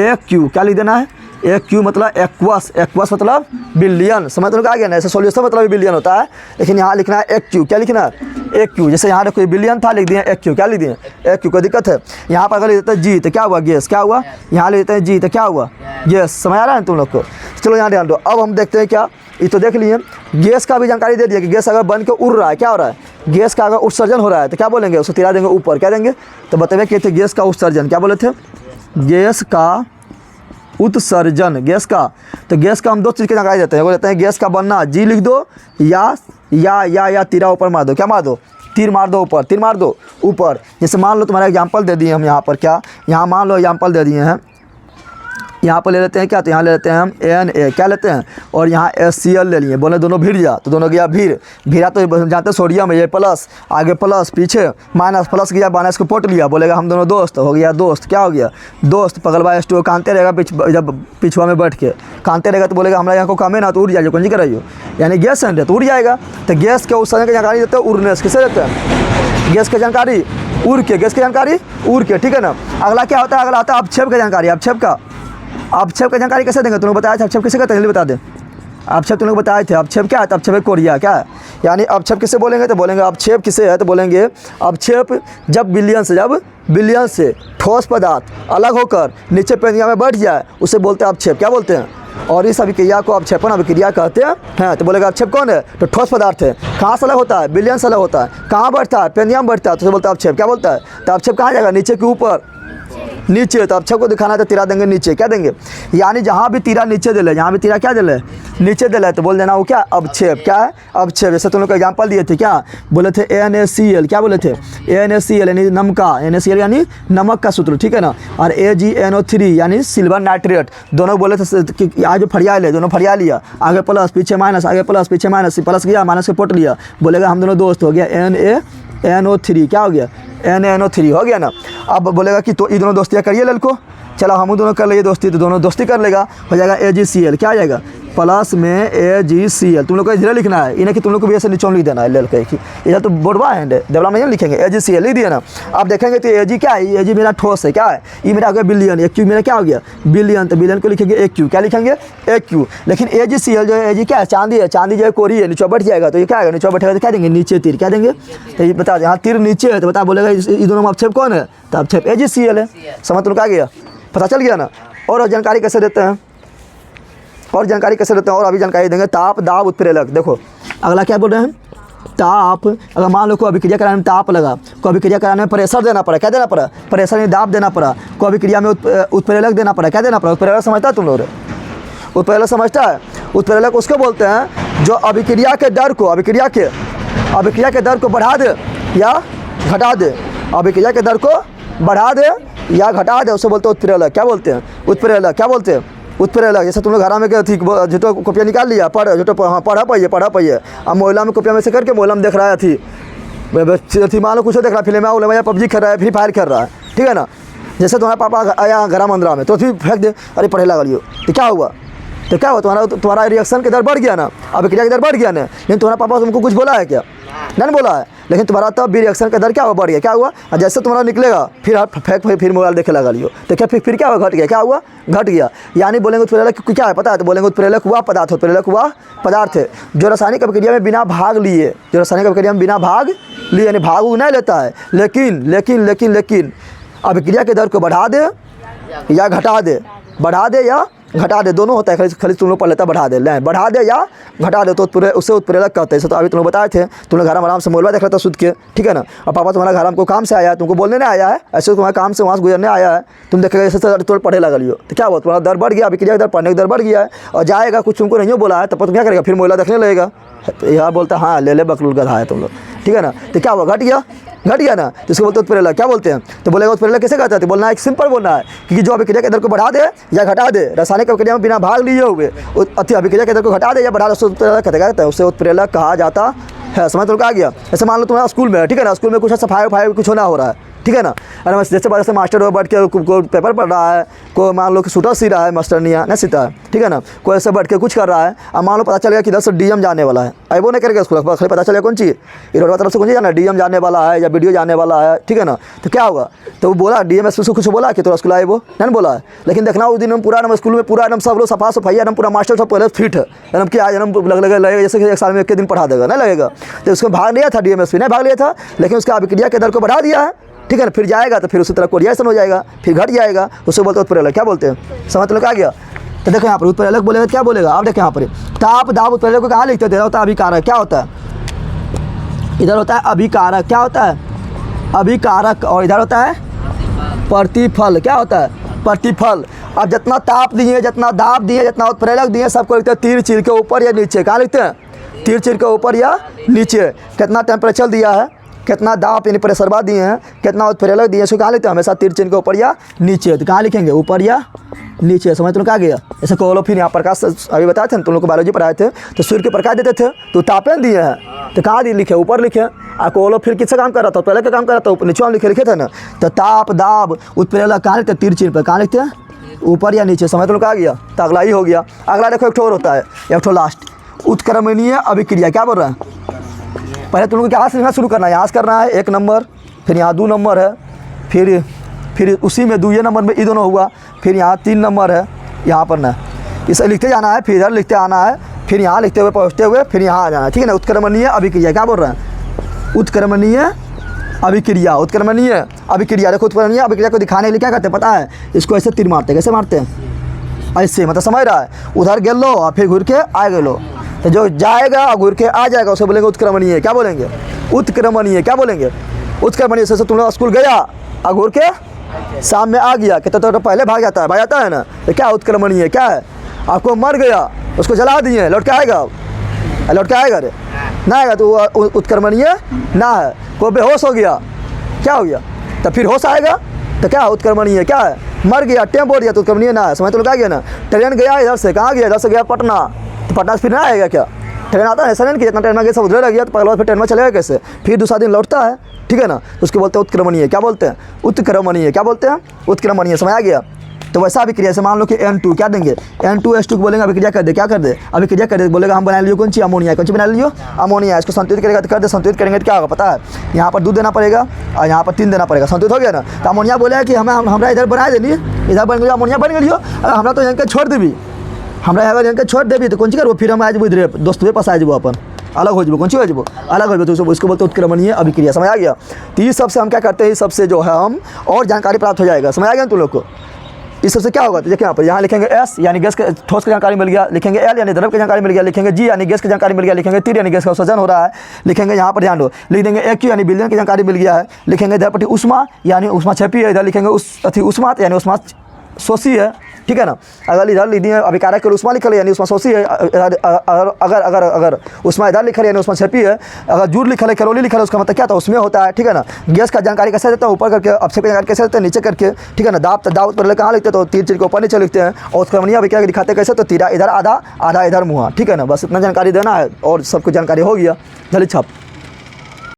एक क्यू। क्या लिख देना है, एक क्यू मतलब एक्वस मतलब बिलियन। समझ तो आ गया ना, ऐसे सोल्यूशन मतलब बिलियन होता है, लेकिन यहाँ लिखना है एक क्यू। क्या लिखना है, एक क्यू। जैसे यहाँ देखो बिलियन था, लिख दिए एक क्यू। क्या लिख दिए, एक क्यू। कोई दिक्कत है, यहाँ पर अगर लिख देते हैं जी तो क्या हुआ, गैस। क्या हुआ, यहाँ लिख देते हैं जी तो क्या हुआ, गैस। समझ आ रहा है तुम लोग को। चलो यहाँ ध्यान दो। अब हम देखते हैं क्या, ये तो देख लिए, गैस का भी जानकारी दे दिया कि गैस अगर बन के उड़ रहा है, क्या हो रहा है, गैस का अगर उत्सर्जन हो रहा है, तो क्या बोलेंगे, उसको तिरा देंगे ऊपर। क्या देंगे, तो बताइए कि थे गैस का उत्सर्जन। क्या बोले थे, गैस का उत्सर्जन, गैस का। तो गैस का हम दो चीज़ की जानकारी देते हैं, वो देते हैं गैस का बनना, जी लिख दो, या तीरा ऊपर मार दो। क्या मार दो, तीर मार दो ऊपर, तीर मार दो ऊपर। जैसे मान लो तुम्हारा एग्जाम्पल दे दिए हम यहाँ पर, क्या यहाँ मान लो एग्जाम्पल दे दिए हैं, यहाँ पर ले लेते हैं क्या, तो यहाँ ले लेते हैं हम Na। क्या लेते हैं, और यहाँ HCl ले लिए, बोले दोनों भिड़ जा, तो दोनों गया भीड़ा, तो जानते हैं सोडियम है, ये प्लस, आगे प्लस, पीछे माइनस, प्लस गया माइनस को पोट लिया, बोलेगा हम दोनों दोस्त, हो गया दोस्त। क्या हो गया, दोस्त। पगलवा H2O कानते रहेगा, जब पिछुआ में बैठ के कानते रहेगा, तो बोलेगा हमारा यहाँ को काम है ना, तो उड़ जाइए, कौन जी कराइए, यानी गैस है तो उड़ जाएगा। तो गैस के उत्सर्जन की जानकारी देते हैं उड़ने, किससे देते हैं, गैस की जानकारी उड़ के, गैस की जानकारी उड़ के, ठीक है ना। अगला क्या होता है, अगला आता है अपक्षेप की जानकारी। अपक्षेप का जानकारी कैसे देंगे, तुमने बताया था अपक्षेप किसे कहते हैं, बता दें। अपक्षेप तुम लोग बताए थे, अपक्षेप क्या है, तो अपक्षेप कोरिया। क्या है, यानी अपक्षेप किसे बोलेंगे, तो बोलेंगे अपक्षेप किसे है, तो बोलेंगे अपक्षेप जब बिलियन से ठोस पदार्थ अलग होकर नीचे पेंजिया में बैठ जाए, उसे बोलते हैं अपक्षेप। क्या बोलते हैं, और इस अभिक्रिया को अवक्षेपण अभिक्रिया कहते हैं। तो बोलेगा अवक्षेप कौन है? तो ठोस पदार्थ है। कहाँ से अलग होता है? विलयन से अलग होता है। कहाँ बढ़ता है? पेनिया में बढ़ता है, तो बोलता है अवक्षेप। क्या बोलता है? तो अवक्षेप कहाँ जाएगा? नीचे के ऊपर, नीचे। तो अवक्षेप को दिखाना है तो तीरा देंगे नीचे। क्या देंगे? यानी जहाँ भी तीरा नीचे दे ले, जहाँ भी तीरा क्या दे ले? नीचे दे ले, तो बोल देना वो क्या? अवक्षेप। क्या है? अवक्षेप। जैसे तुम लोग को एग्जाम्पल दिए थे, क्या बोले थे? NaCl। क्या बोले थे? NaCl यानी नमक का, NaCl यानी नमक का सूत्र, ठीक है ना। और AgNO3 यानी सिल्वर नाइट्रेट। दोनों बोले थे कि आज जो फरिया ले, दोनों फरिया लिया, आगे प्लस पीछे माइनस, आगे प्लस पीछे माइनस, प्लस किया माइनस के पोट लिया, बोलेगा हम दोनों दोस्त, हो गया NaNO3। क्या हो गया? NaNO3 हो गया ना। अब बोलेगा कि तो ये दोनों दोस्तियाँ करिए लड़को, चलो हम दोनों कर लिए दोस्ती, तो दोनों दोस्ती कर लेगा, हो जाएगा AgCl। क्या आ जाएगा? प्लस में AgCl। तुम लोग को इधर लिखना है, इन्हें कि तुम लोग को भी ऐसे नीचे लिख देना है लड़के की। इधर तो बोर्डवा है, डेवलप में लिखेंगे AgCl लिख दिया ना। आप देखेंगे तो Ag क्या है? Ag मेरा ठोस है। क्या है? ये मेरा हो गया बिलियन, AQ मेरा क्या हो गया? बिलियन। तो बिलियन को लिखेंगे AQ। क्या लिखेंगे? AQ। लेकिन AgCl जो है, Ag क्या है? चांदी है। चांदी जो है कोरी है, नीचे बैठ जाएगा, तो ये क्या आएगा? नीचे बैठेगा तो क्या देंगे? नीचे तीर। क्या देंगे? तो ये बता, यहाँ तीर नीचे है, तो बता बोलेगा ये दोनों में अवक्षेप कौन है? तो अवक्षेप AgCl है। समझ तुम आ गया? पता चल गया ना। और जानकारी कैसे देते हैं? और जानकारी कैसे देते हैं? और अभी जानकारी देंगे। ताप, दाब, उत्प्रेरक। देखो अगला क्या बोल रहे हैं? ताप। अगर मान लो कोई अभिक्रिया कराने में ताप लगा, कोई अभिक्रिया कराने में प्रेशर देना पड़ा। क्या देना पड़ा? प्रेशर यानी दाब देना पड़ा। कोई अभिक्रिया में उत्प्रेरक देना पड़ा। क्या देना पड़ा? उत्प्रेरक समझता है तुम लोग? उत्प्रेरक समझता है? उत्प्रेरक उसको बोलते हैं जो अभिक्रिया के दर को, अभिक्रिया के दर को बढ़ा दे या घटा दे। अभिक्रिया के दर को बढ़ा दे या घटा दे, उसे बोलते हैं उत्प्रेरक। क्या बोलते हैं? उत्प्रेरक। क्या बोलते हैं? उत्प्रेरक। जैसे तुम लोग घर में थी, झूठो कॉपियाँ निकाल लिया, पढ़ा पाइए। अब मोहल्ला में कॉपियाँ में से करके मोहल्ला में देख रहा है थी मान लो कुछ देख रहा है, फिल्म में PUBG खेल रहा है, फ्री फायर खेल रहा है, ठीक है ना। जैसे तुम्हारा पापा आया घर मंदिरा में, तो फिर फेंक दे, अरे पढ़े लगा लियो, तो क्या हुआ? तो क्या हुआ? तुम्हारा रिएक्शन के दर बढ़ गया ना, अभिक्रिया के दर बढ़ गया ना। लेकिन तुम्हारा पापा तुमको कुछ बोला है क्या? नहीं बोला है। लेकिन तुम्हारा तब भी रिएक्शन का दर क्या हुआ? बढ़ गया। क्या हुआ? जैसे तुम्हारा निकलेगा फिर आप फिर मोबाइल देखे लगा लियो, तो क्या फिर क्या हुआ? घट गया। क्या हुआ? घट गया। यानी बोलेंगे उत्प्रेरक क्या है पता है? तो बोलेंगे उत्प्रेरक वह पदार्थ, उत्प्रेरक वह पदार्थ है जो रासायनिक अभिक्रिया में बिना भाग लिए, यानी भाग नहीं लेता है, लेकिन अभिक्रिया के दर को बढ़ा दे या घटा दे, घटा दे, दोनों होता है। खाली तुम लोग पढ़ लेता बढ़ा दे या घटा दे, तो उससे उत्प्रेरक कहते हैं। तो अभी तुम लोग बताए थे, तुम लोग घर में आराम से मोबाइल देख रहा था शुद्ध के, ठीक है ना। और पापा तुम्हारा घर हमको काम से आया है, तुमको बोलने नहीं आया है, ऐसे तुम्हारा काम से वहाँ से गुजरने आया है, तुम देखेगा ऐसे तुम पढ़े लगा लियो, तो क्या हुआ? तुम्हारा दर बढ़ गया, अभिक्रिया का दर, पढ़ने का दर बढ़ गया है। और जाएगा कुछ तुमको नहीं बोला है, तब तुम क्या करेगा? फिर मोबाइल देखने लगेगा। तो यह बोलता हाँ ले बकलूल गधा है तुम लोग, ठीक है ना। तो क्या हुआ? घट गया ना। तो इसको बोलते हैं उत्प्रेरक। क्या बोलते हैं? तो बोलेगा उत्प्रेरक कैसे कहते हैं? तो बोलना है, एक सिंपल बोलना है कि जो अभिक्रिया के दर को बढ़ा दे या घटा दे, रासायनिक अभिक्रिया में बिना भाग लिए हुए अभिक्रिया के दर को घटा दे या बढ़ा दे, उससे उत्प्रेरक कहते हैं, उससे उत्प्रेरक कहा जाता है। समझ तो आ गया? ऐसे मान लो तुम्हारा स्कूल में है, ठीक है ना, स्कूल में कुछ सफाई कुछ होना हो रहा है, ठीक है ना। अरे जैसे मास्टर बैठ के कोई पेपर पढ़ रहा है, कोई मान लो कि सूटर सी रहा है, मास्टरनिया नहीं सीता है, ठीक है ना, कोई ऐसे बैठ के कुछ कर रहा है। अब मान लो पता चल गया कि इधर से DM जाने वाला है, अब वो नहीं करेगा स्कूल, खाली पता चलेगा कौन चीज़ इधर तरफ से कौन चीज़ जाना है, DM जाने वाला है या वीडियो जाने वाला है, ठीक है ना। तो क्या होगा? तो वो बोला DMS उसको कुछ बोला कि तो स्कूल आए, वो नहीं बोला है। लेकिन देखना उस दिन हम पूरा स्कूल में पूरा एकदम सब लोग सफा सफाई, एकदम पूरा मास्टर सब पहले फिट है एकदम, क्या एकदम लगेगा जैसे कि एक साल में एक दिन पढ़ा देगा, नहीं लगेगा। तो उसको भाग लिया था, DMS भी नहीं भाग लिया था, लेकिन उसका अभिक्रिया के दर को बढ़ा दिया है, ठीक है ना। फिर जाएगा तो फिर उसी तरह कोरिएशन हो जाएगा, फिर घट जाएगा, उससे बोलते हैं उत्प्रेरक। क्या बोलते हैं? समझ लोग आ गया? तो देखो यहाँ पर उत्प्रेरक बोलेगा, क्या बोलेगा? आप देखो यहाँ पर ताप, दाब, उत्प्रेरक को कहाँ लिखते थे? होता है अभिकारक। क्या होता है? इधर होता है अभिकारक। क्या होता है? अभिकारक। और इधर होता है प्रतिफल। क्या होता है? प्रतिफल। अब जितना ताप दिए, जितना दाब दिए, जितना उत्प्रेरक दिए, सबको लिखते हैं तीर चीर के ऊपर या नीचे। कहाँ लिखते हैं? तीर चीर के ऊपर या नीचे। कितना टेम्परेचर दिया है, कितना दाब यानी प्रेशरवा दिए हैं, कितना उत्प्रेरक दिए, इसको कहाँ लिखते हैं? हमेशा तीर चिन्ह के ऊपर या नीचे। तो कहाँ लिखेंगे? ऊपर या नीचे। समझ तुम क्या गया? ऐसे क्लोरोफिल यहाँ प्रकाश अभी बताए थे, तुम लोग को बायोलॉजी पढ़ाए थे, तो सूर्य के प्रकाश देते थे, तो तापन दिए हैं, तो कहाँ दिए? लिखे ऊपर लिखे। और क्लोरोफिल किससे काम कर रहा था? उत्प्रेरक का काम कर रहा था, नीचे हम लिखे थे ना। तो ताप, दाब, उत्प्रेरक कहाँ लिखते हैं? तीर चिन्ह पर। कहाँ लिखते हैं? ऊपर या नीचे। समझ तुम क्या गया? तो अगला ही हो गया। अगला देखो एक ठो और होता है, एक ठो लास्ट, उत्क्रमणीय अभिक्रिया। क्या बोल रहा है? पहले तुम लोग यहाँ से शुरू करना है, यहाँ से करना है 1 नंबर, फिर यहाँ 2 नंबर है, फिर उसी में 2 नंबर में ये दोनों हुआ, फिर यहाँ 3 नंबर है, यहाँ पर ना इसे लिखते जाना है, फिर इधर लिखते आना है, फिर यहाँ लिखते हुए पहुँचते हुए फिर यहाँ आ जाना है, ठीक है ना। उत्क्रमणीय अभिक्रिया। क्या बोल रहे हैं? उत्क्रमणीय अभिक्रिया। उत्क्रमणीय अभिक्रिया। देखो उत्क्रमणीय अभिक्रिया को दिखाने के लिए क्या करते हैं पता है? इसको ऐसे तीर मारते हैं। कैसे मारते हैं? ऐसे मतलब समझ रहा है, उधर गेल लो और फिर घूर के आ गए लो। तो जो जाएगा और घूर के आ जाएगा उसे बोलेंगे उत्क्रमणीय। क्या बोलेंगे? उत्क्रमणीय। क्या बोलेंगे? उत्क्रमणीय। जैसे तुम लोग स्कूल गया और घूर के शाम में आ गया, कहते तो पहले भाग जाता है ना, तो क्या उत्क्रमणीय? क्या है? आपको मर गया, उसको जला दिए, लौट के आएगा? लौट के आएगा? रे ना आएगा तो उत्क्रमणीय ना है। कोई बेहोश हो गया, क्या हो गया? तो फिर होश आएगा तो क्या उत्क्रमणीय? क्या है? मर गया, टेम बोल दिया तो उत्क्रमणीय ना है। समझ तो लोग आ गया ना। ट्रेन गया इधर से, कहाँ गया? इधर से गया पटना, तो पटना से फिर ना आएगा क्या? ट्रेन आता है ऐसा नहीं कि जितना ट्रेन में गया सब उधर रह गया, तो पहले बार फिर ट्रेन में चलेगा कैसे? फिर दूसरा दिन लौटता है, ठीक है ना। तो उसको बोलते हैं उत्क्रमणीय। क्या बोलते हैं? उत्क्रमणीय। क्या बोलते हैं? उत्क्रमणीय। समझ आ गया? तो वैसा अभिक्रिया से मान लो कि N2 क्या देंगे? N2H2 को बोलेंगे अभिक्रिया कर दे। क्या कर दे? अभिक्रिया कर दे। बोलेगा हम बना लियो कौन सी? अमोनिया। कौन सी बना लियो? अमोनिया। इसको संतुलित करेगा तो कर दे। संतुलित करेंगे तो क्या होगा पता है? यहाँ पर 2 देना पड़ेगा और यहाँ पर 3 देना पड़ेगा। संतुलित हो गया ना। तो अमोनिया बोलेगा कि हमरा इधर बना देली, इधर बन गया अमोनिया बन गई। हमरा तो यहाँ के छोड़ देवी, हमरा यहाँ के छोड़ देवी तो कौन सी करबो? फिर हम आ जाबो इधर दोस्तवे पास आ जाबो, अपन अलग हो जाबो। कौन सी हो जाबो? अलग हो जाबो। तो इसको बोलते हैं उत्क्रमणीय अभिक्रिया। समझ आ गया? तो ये सबसे हम क्या करते हैं, इस सबसे जो है हम और जानकारी प्राप्त हो जाएगा। समझ आ गया तुम लोग को? इस सबसे क्या होगा? तो देखिए यहाँ पर, यहाँ लिखेंगे S यानी गैस के ठोस की जानकारी मिल गया, लिखेंगे L यानी द्रव की जानकारी मिल गया, लिखेंगे G यानी गैस की जानकारी मिल गया, लिखेंगे तीर यानी गैस का उत्सर्जन हो रहा है, लिखेंगे यहाँ पर ध्यान दो, लिख देंगे AQ यानी विलयन की जानकारी मिल गया है, लिखेंगे इधर पट्टी उष्मा यानी उष्मा छपी है, इधर लिखेंगे उष्मात यानी उष्मा शोषी है, ठीक है ना। अगर इधर लिख दिए अभिकारक के उष्मा लिखल है यानी उष्मा शोषी है, अगर उष्मा इधर लिखल है यानी उष्मा छपी है, अगर जूर लिखल है कैलोरी लिखल है उसका मतलब क्या था? उसमें होता है, ठीक है ना। गैस का जानकारी कैसे देता है? ऊपर करके, अपक्षेप की जानकारी कैसे देते हैं? नीचे करके, ठीक है ना। दाव पर कहाँ लिखते हैं? तो तीर चीर के ऊपर नीचे लिखते हैं। और उत्क्रमणीय अभिक्रिया दिखाते कैसे? तो तीरा इधर आधा, आधा इधर मुँह, ठीक है ना। बस इतना जानकारी देना है और सब कुछ जानकारी हो गया। जल्दी छाप।